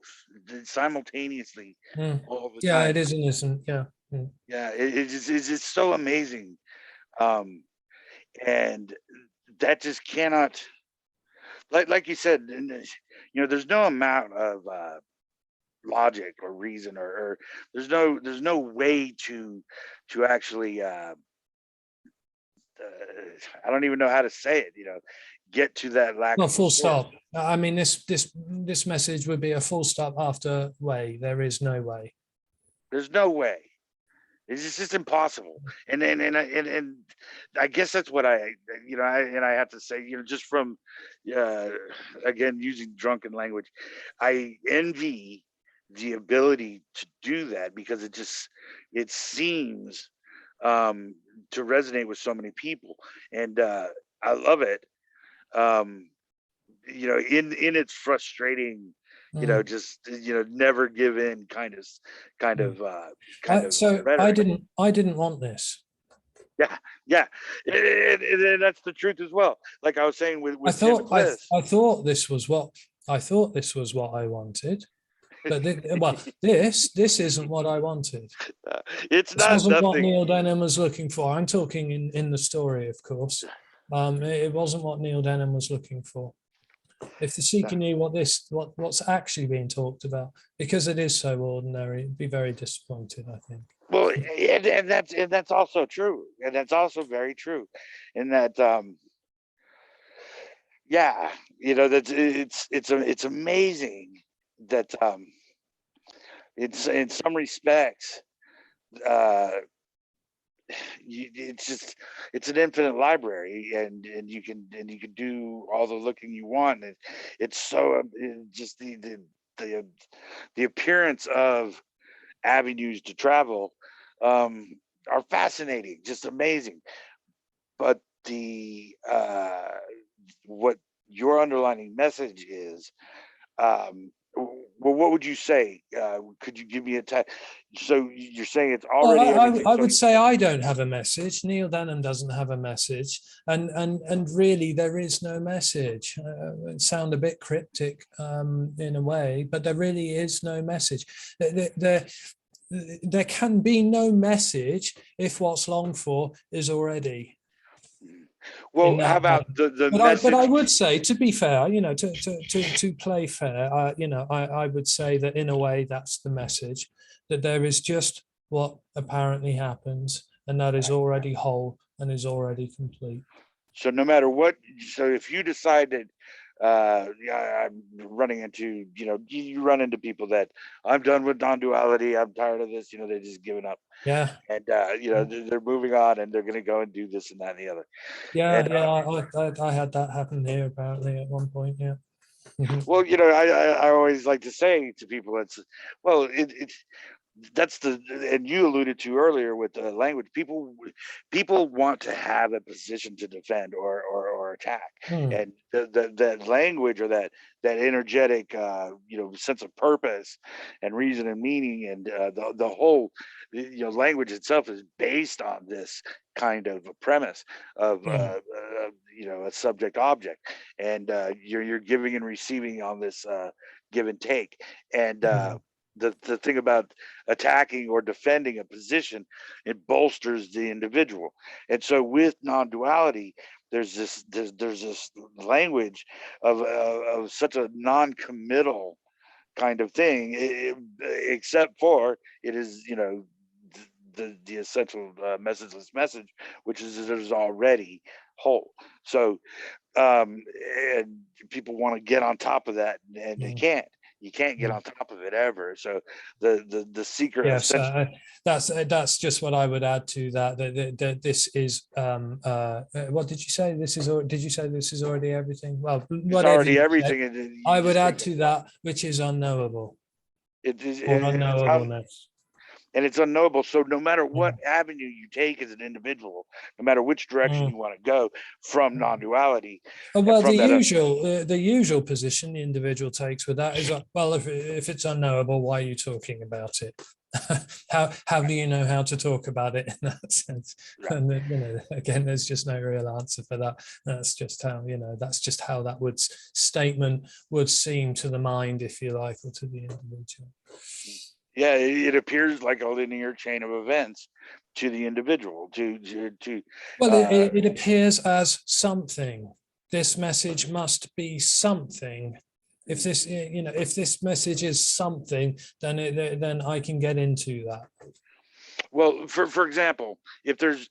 simultaneously Mm. all the Yeah, time. it is and isn't. Yeah. Mm. Yeah, it's just so amazing, um, and that just cannot, like you said, you know, there's no amount of logic or reason, or there's no way to actually I don't even know how to say it, you know, get to that lack Well, of a full source. stop. I mean, this message would be a full stop after way. There is no way. There's no way. It's just impossible. And I guess that's what you know, I have to say, you know, just from, uh, again, using drunken language, I envy the ability to do that, because it seems um, to resonate with so many people, and I love it. Um, you know, in its frustrating, you know, Mm, just, you know, never give in kind of kind mm. of kind of So rhetoric. I didn't want this. Yeah, yeah, and that's the truth as well. Like I was saying with Jim and Liz. I thought this was what I thought this was what I wanted. But well, this isn't what I wanted. It's This not wasn't what nothing. Neil Denham was looking for. I'm talking in the story, of course. It wasn't what Neil Denham was looking for. If the No. seeker knew what's actually being talked about, because it is so ordinary, it'd be very disappointed, I think. Well, and that's also true, and that's also very true, in that yeah, you know, that's it's amazing that it's in some respects, uh it's just, it's an infinite library, and you can do all the looking you want. And it's so just the the appearance of avenues to travel um, are fascinating, just amazing. But the what your underlining message is, well, what would you say? Could you give me a time? So you're saying it's Well, already everything. I So would say I don't have a message. Neil Denham doesn't have a message, and really there is no message. It sound a bit cryptic in a way, but there really is no message. There can be no message if what's longed for is already in well, how that about moment. the But I message? would say, to be fair, to play fair, I would say that in a way that's the message, that there is just what apparently happens, and that is already whole and is already complete. So no matter what, so if you decide that, yeah, I'm running into, you run into people that I'm done with non-duality, I'm tired of this, they're just giving up, Yeah, and they're moving on, and they're going to go and do this and that and the other. yeah, And yeah. I had that happen here apparently at one point. Yeah. Mhm. well, I always like to say to people, it's, well, it's, that's the, and you alluded to earlier with the language, people want to have a position to defend or attack, Mm, and that language, or that energetic sense of purpose and reason and meaning, and the whole language itself is based on this kind of a premise of mm, a subject object, and you're giving and receiving on this give and take, and mm, the thing about attacking or defending a position, it bolsters the individual. And so with non-duality, there's this language of such a non-committal kind of thing, except for it is, the essential messageless message, which is that it is already whole. So um, and people want to get on top of that, and they mm, can't. You can't get mm. on top of it ever. So the secret Yes, essential. that's just what I would add to that. That this is what did you say? Did you say this is already everything? Well, It's whatever already you said, everything, and then you I would just add take it. to that, which is unknowable It is, or it's un, unknowableness. and it's unknowable. So no matter what Mm, avenue you take as an individual, no matter which direction mm. you want to go from non-duality, and Well, from that, the usual position the individual takes with that is, well, if it's unknowable, why are you talking about it? How do you know how to talk about it in that sense? right. And again, there's just no real answer for that. That's just how that would statement would seem to the mind, if you like, or to the individual. Yeah, it appears like a linear chain of events to the individual. To Well, uh, it appears as something. This message must be something. If this, if this message is something, then I can get into that. well, for example, if there's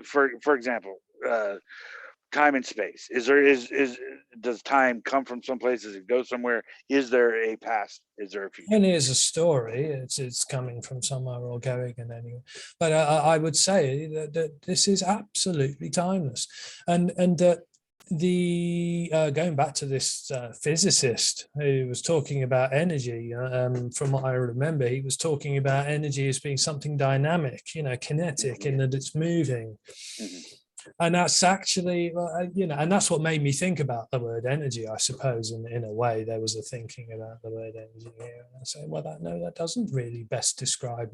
for example, time and space, is does time come from someplace? Does it go somewhere? Is there a past? Is there a future? And here's a story. It's coming from somewhere or going in anywhere. But I would say that this is absolutely timeless, and that the going back to this physicist who was talking about energy, from what I remember, he was talking about energy as being something dynamic, kinetic, in that it's moving. Hmm. And that's actually, and that's what made me think about the word energy, I suppose. In a way, there was a thinking about the word energy here. And I say, well, that doesn't really best describe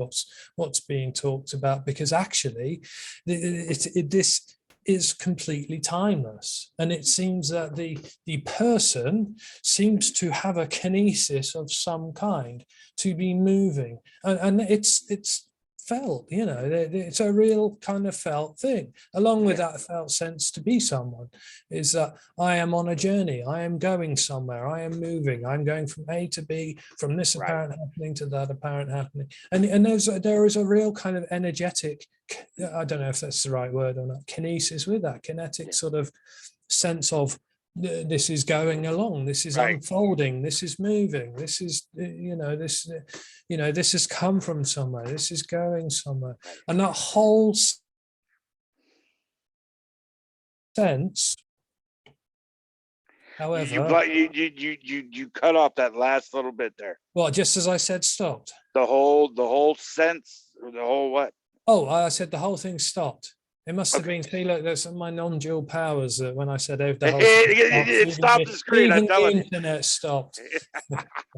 what's being talked about, because actually, this is completely timeless, and it seems that the person seems to have a kinesis of some kind, to be moving, and it's felt, it's a real kind of felt thing, along with Yeah, that felt sense to be someone, is that I am on a journey, I am going somewhere, I am moving, I'm going from A to B, from this right, apparent happening to that apparent happening, and there is a real kind of energetic, I don't know if that's the right word or not, kinesis with that, kinetic yeah, sort of sense of this is going along, this is right. unfolding, this is moving, this is this has come from somewhere, this is going somewhere, Right. and that whole sense, You however, you cut off that last little bit there. well, just as I said, stopped. The whole sense, or the whole what? Oh, I said the whole thing stopped. It must have Okay. been, see, look, there's my non-dual powers that when I said the whole It, thing it, stopped, it stopped the screen. I'm even the telling you. internet stopped.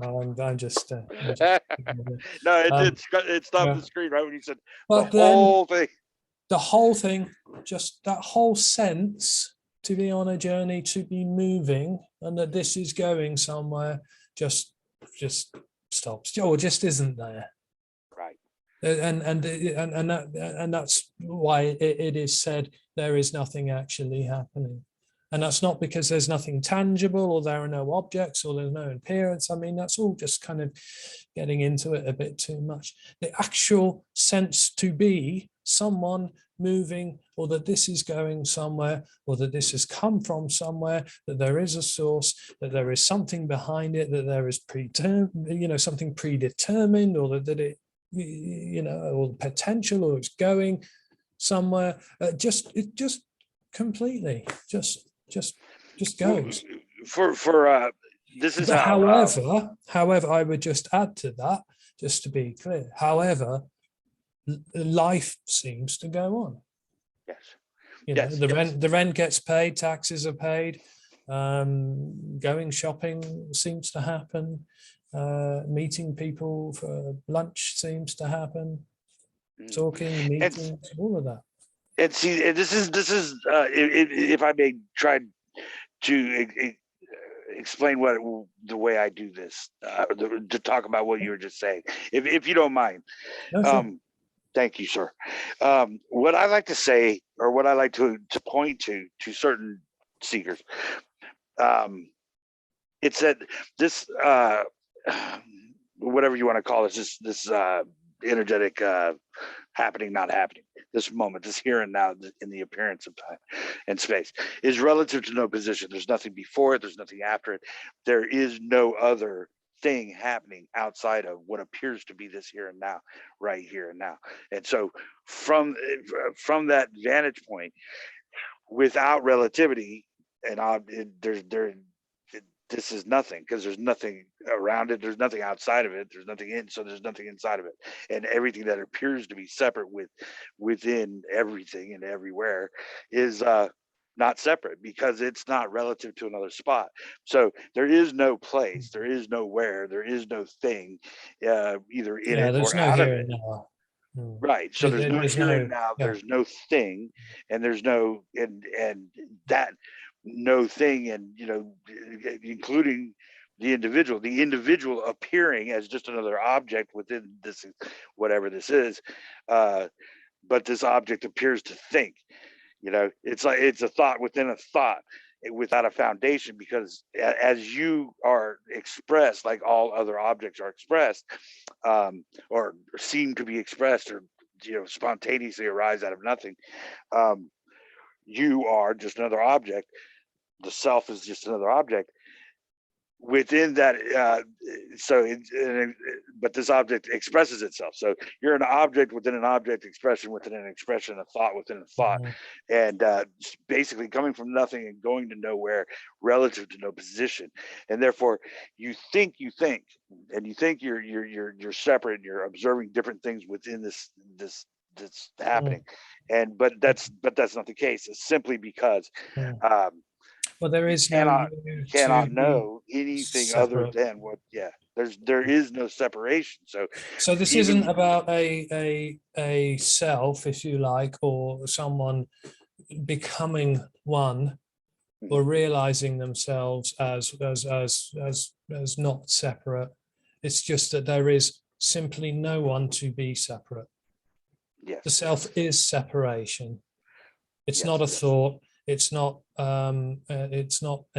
I'm just No, um, it stopped yeah. the screen right when you said the But then whole thing. the whole thing, just that whole sense to be on a journey, to be moving, and that this is going somewhere, just stops, or just isn't there. Right. And that's why it is said there is nothing actually happening. And that's not because there's nothing tangible, or there are no objects, or there's no appearance. I mean, that's all just kind of getting into it a bit too much. The actual sense to be someone moving, or that this is going somewhere, or that this has come from somewhere, that there is a source, that there is something behind it, that there is something predetermined, or that it, or the potential, or it's going somewhere. It just completely just goes. For this is But how. however, I would just add to that, just to be clear. However, life seems to go on. Yes. Yes. The rent gets paid, taxes are paid, going shopping seems to happen, meeting people for lunch seems to happen, talking, meetings, all of that. And see, this is if I may try to explain the way I do this, to talk about what you were just saying, if you don't mind. No, sure. Thank you, sir. What I like to say, or what I like to point to certain seekers, it's that this, whatever you want to call this energetic happening, not happening, this moment, this here and now, in the appearance of time and space, is relative to no position. There's nothing before it, there's nothing after it. There is no other thing happening outside of what appears to be this here and now, right here and now. And so from that vantage point, without relativity, and this is nothing, because there's nothing around it, there's nothing outside of it, there's nothing in, so there's nothing inside of it, and everything that appears to be separate within everything and everywhere is not separate, because it's not relative to another spot. So there is no place, there is no where, there is no thing, either in it There's or no out of here it. and now. Right. So there's no here and now, yeah. there's no thing, and there's no, and that no thing, and including the individual appearing as just another object within this, whatever this is, but this object appears to think. It's like it's a thought within a thought, without a foundation, because as you are expressed, like all other objects are expressed, or seem to be expressed, or spontaneously arise out of nothing. You are just another object. The self is just another object within that. But this object expresses itself. So you're an object within an object, expression within an expression, a thought within a thought, and basically coming from nothing and going to nowhere, relative to no position. And therefore, you think, and you think you're separate, and you're observing different things within this happening, but that's not the case. It's simply because well, there is cannot no know anything other separate. than what. Yeah, there is no separation. So this even, isn't about a self, if you like, or someone becoming one, or realizing themselves as not separate. It's just that there is simply no one to be separate. yes, The self is separation. It's yes, not a thought. It's not an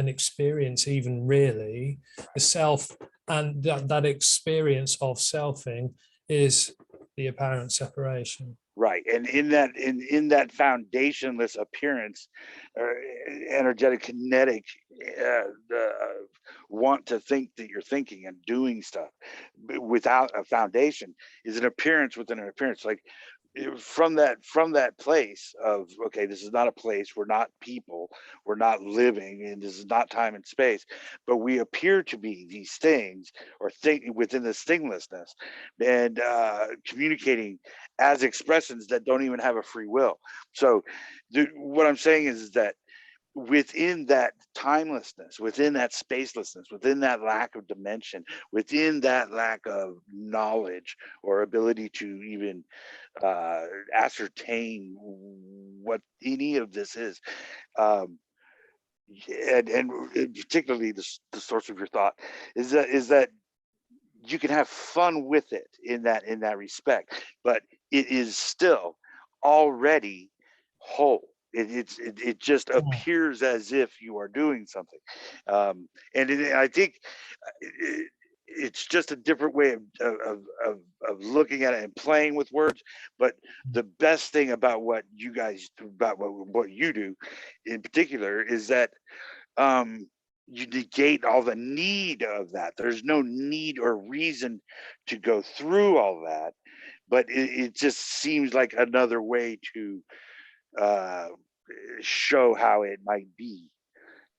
experience, even, really. The self, and that experience of selfing, is the apparent separation. right. And in that foundationless appearance, energetic, kinetic, want to think that you're thinking and doing stuff without a foundation, is an appearance within an appearance. Like, from that place of, okay, this is not a place, we're not people, we're not living, and this is not time and space, but we appear to be these things, or think within this thinglessness, and communicating as expressions that don't even have a free will. So what I'm saying is that within that timelessness, within that spacelessness, within that lack of dimension, within that lack of knowledge or ability to even ascertain what any of this is, um, and particularly the source of your thought is that you can have fun with it in that respect, but it is still already whole. It just appears as if you are doing something, I think it's just a different way of looking at it and playing with words. But the best thing about what you guys, about what you do in particular, is that you negate all the need of that. There's no need or reason to go through all that, but it just seems like another way to uh, show how it might be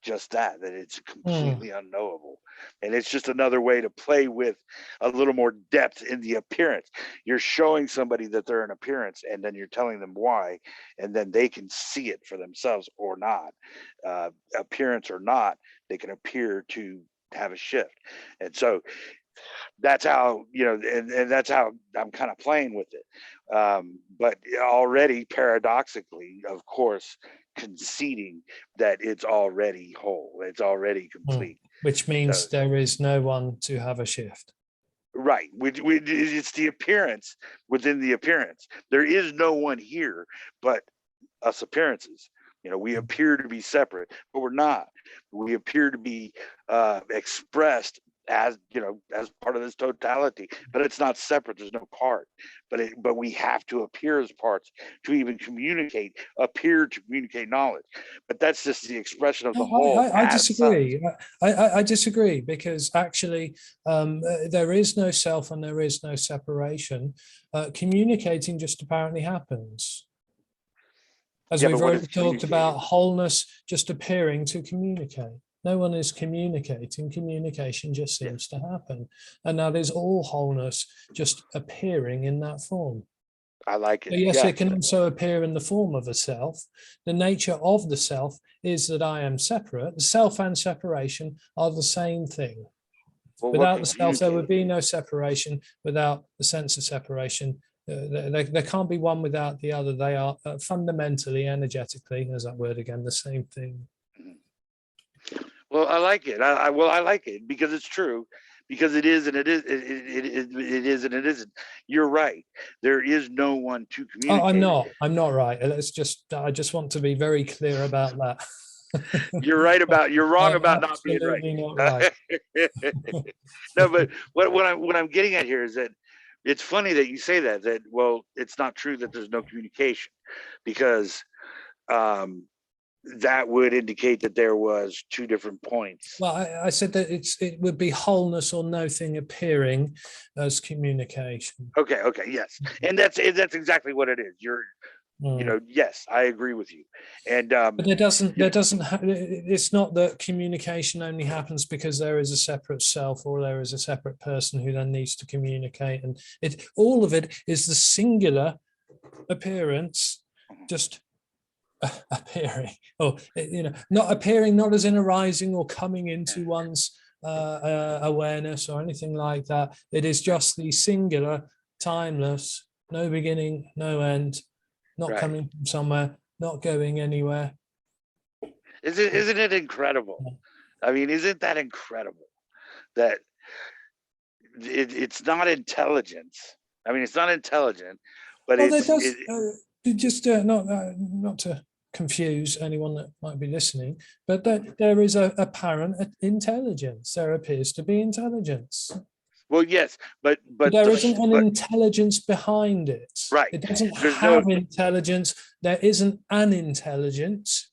just that it's completely unknowable, and it's just another way to play with a little more depth in the appearance. You're showing somebody that they're an appearance, and then you're telling them why, and then they can see it for themselves or not. Appearance or not, they can appear to have a shift. And so that's how, and that's how I'm kind of playing with it. But already paradoxically, of course, conceding that it's already whole, it's already complete. Which means so, there is no one to have a shift. Right. It's the appearance within the appearance. There is no one here but us appearances. We appear to be separate, but we're not. We appear to be expressed as as part of this totality, but it's not separate. There's no part, but we have to appear as parts to even appear to communicate knowledge. But that's just the expression of the whole. I disagree. I disagree, because actually there is no self and there is no separation. Communicating just apparently happens. As we've already talked about, wholeness just appearing to communicate. No one is communicating. Communication just seems to happen. And that is all wholeness just appearing in that form. I like it. So yes, it can also appear in the form of a self. The nature of the self is that I am separate. The self and separation are the same thing. Well, without the self, there would be no separation. Without the sense of separation, there can't be one without the other. They are fundamentally, energetically, there's that word again, the same thing. Well, I like it. I like it because it's true, because it is and it is, it is and it isn't. You're right. There is no one to communicate. Oh, I'm not right. I just want to be very clear about that. You're wrong about not being right. Not right. No, but what I'm getting at here is that it's funny that you say that well, it's not true that there's no communication, because that would indicate that there was two different points. Well, I said that it would be wholeness or no thing appearing as communication. Okay, yes, and that's exactly what it is. Yes, I agree with you. And but it's not that communication only happens because there is a separate self or there is a separate person who then needs to communicate, and all of it is the singular appearance just appearing, or not appearing, not as in arising or coming into one's awareness or anything like that. It is just the singular, timeless, no beginning, no end, not coming from somewhere, not going anywhere. Isn't it incredible? I mean, isn't that incredible that it's not intelligence? I mean, it's not intelligent, but not to confuse anyone that might be listening, but there is a apparent intelligence. There appears to be intelligence. Well, yes, but there isn't an intelligence behind it. Right. It doesn't have intelligence. There isn't an intelligence.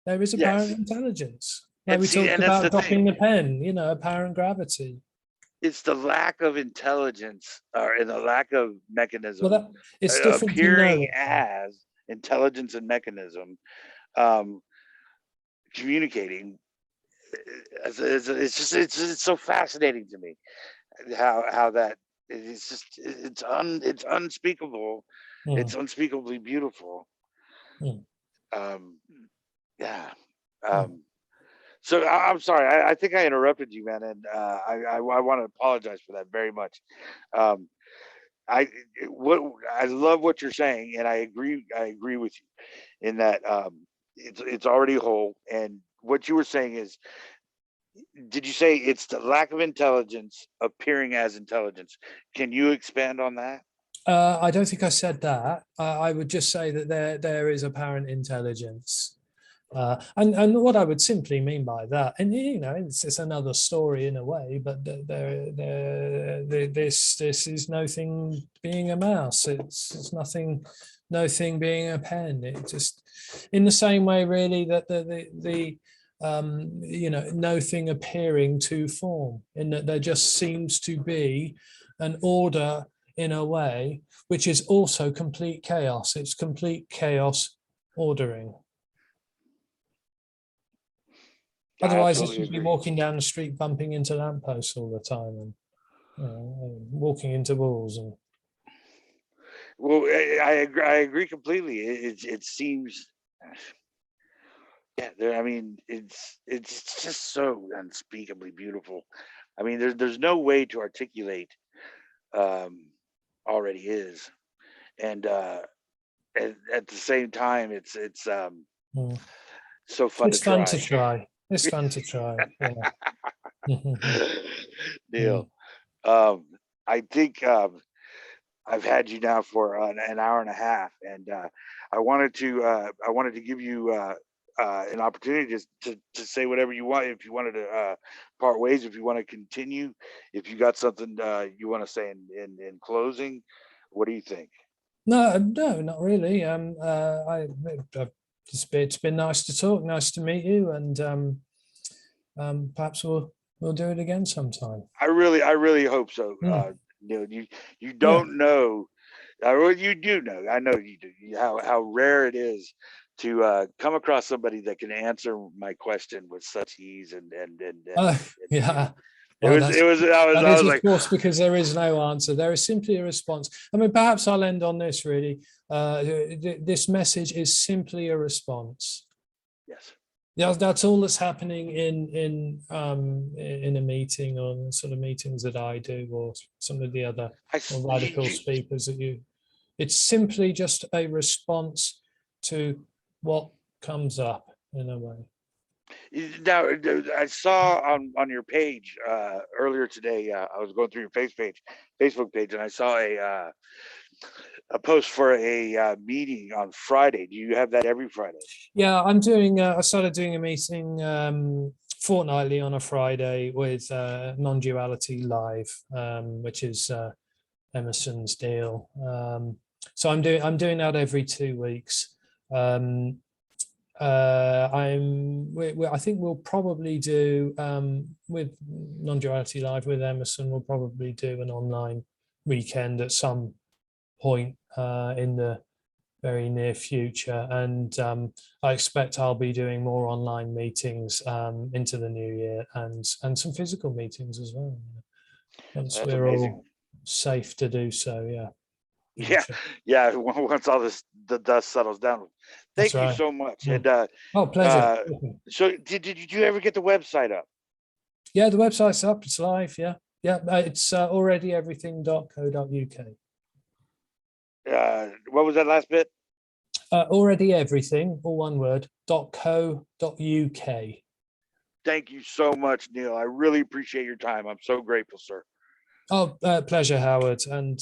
There is apparent intelligence. Like we talked about dropping the pen, apparent gravity. it's the lack of intelligence and the lack of Well, mechanism that it's different to appearing knowing. as intelligence and mechanism um, communicating. It's so fascinating to me how that it's unspeakable. It's Mm, unspeakably beautiful. mm, Um, yeah. mm. Um, so I'm sorry. I think I interrupted you, man, and I want to apologize for that very much. Um, I what I love what you're saying, and I agree with you in that it's already whole. And what you were saying is, did you say it's the lack of intelligence appearing as intelligence? Can you expand on that? I don't think I said that. I would just say that there is apparent intelligence. And what I would simply mean by that, and it's another story in a way, but this is nothing being a mouse. It's nothing, nothing being a pen. It just, in the same way, really, that the nothing appearing to form, in that there just seems to be an order in a way which is also complete chaos. It's complete chaos ordering. I Otherwise, it's absolutely just be agree. walking down the street, bumping into lampposts all the time, and walking into walls. And Well, I agree completely. It seems, yeah. I mean, it's just so unspeakably beautiful. I mean, there's no way to articulate um, already is, and at the same time, it's mm, so fun to it's fun to try. try. It's fun to try. Yeah. Neil, Mm. um, I think I've had you now for an hour and a half, and I wanted to give you an opportunity to say whatever you want. If you wanted to part ways, if you want to continue, if you got something you want to say in closing, what do you think? No, no, not really. It's been nice to talk, nice to meet you, and perhaps we'll do it again sometime. I really hope so. Mm. Neil, you Yeah. don't know, well, you do know. I know you do. How rare it is to come across somebody that can answer my question with such ease and beauty. Yeah. Well, that I is, was of like, course, because there is no answer. There is simply a response. I mean, perhaps I'll end on this really. This message is simply a response. yes, Yeah, that's all that's happening in a meeting, or the sort of meetings that I do, or some of the other more radical you, speakers that you. It's simply just a response to what comes up in a way. now I saw on your page earlier today. I was going through your Facebook page, and I saw a post for a meeting on Friday. Do you have that every Friday? Yeah, I'm doing. I started doing a meeting fortnightly on a Friday with Non-Duality Live, which is Emerson's deal. I'm doing that every 2 weeks. Um, I think we'll probably do with Non-Duality Live with Emerson. We'll probably do an online weekend at some point in the very near future, and I expect I'll be doing more online meetings into the new year, and some physical meetings as well, once That's we're amazing. all safe to do so. Yeah, Yeah, sure. yeah. Once all the dust settles down. That's Thank you right. so much. Mm. And Oh, pleasure. uh, so, did you ever get the website up? Yeah, the website's up. It's live. Yeah, yeah. It's already everything.co.uk. What was that last bit? Already everything, all one word. .co.uk. Thank you so much, Neil. I really appreciate your time. I'm so grateful, sir. Oh, pleasure, Howard, and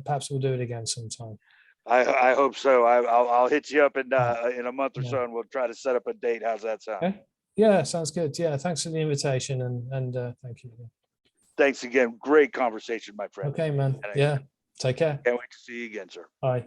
perhaps we'll do it again sometime. I hope so. I'll hit you up in a month or Yeah. so, and we'll try to set up a date. How's that sound? Okay. Yeah, sounds good. Yeah, thanks for the invitation, and thank you. Thanks again. Great conversation, my friend. Okay, man. And I Yeah, take care. can't wait to see you again, sir. Bye.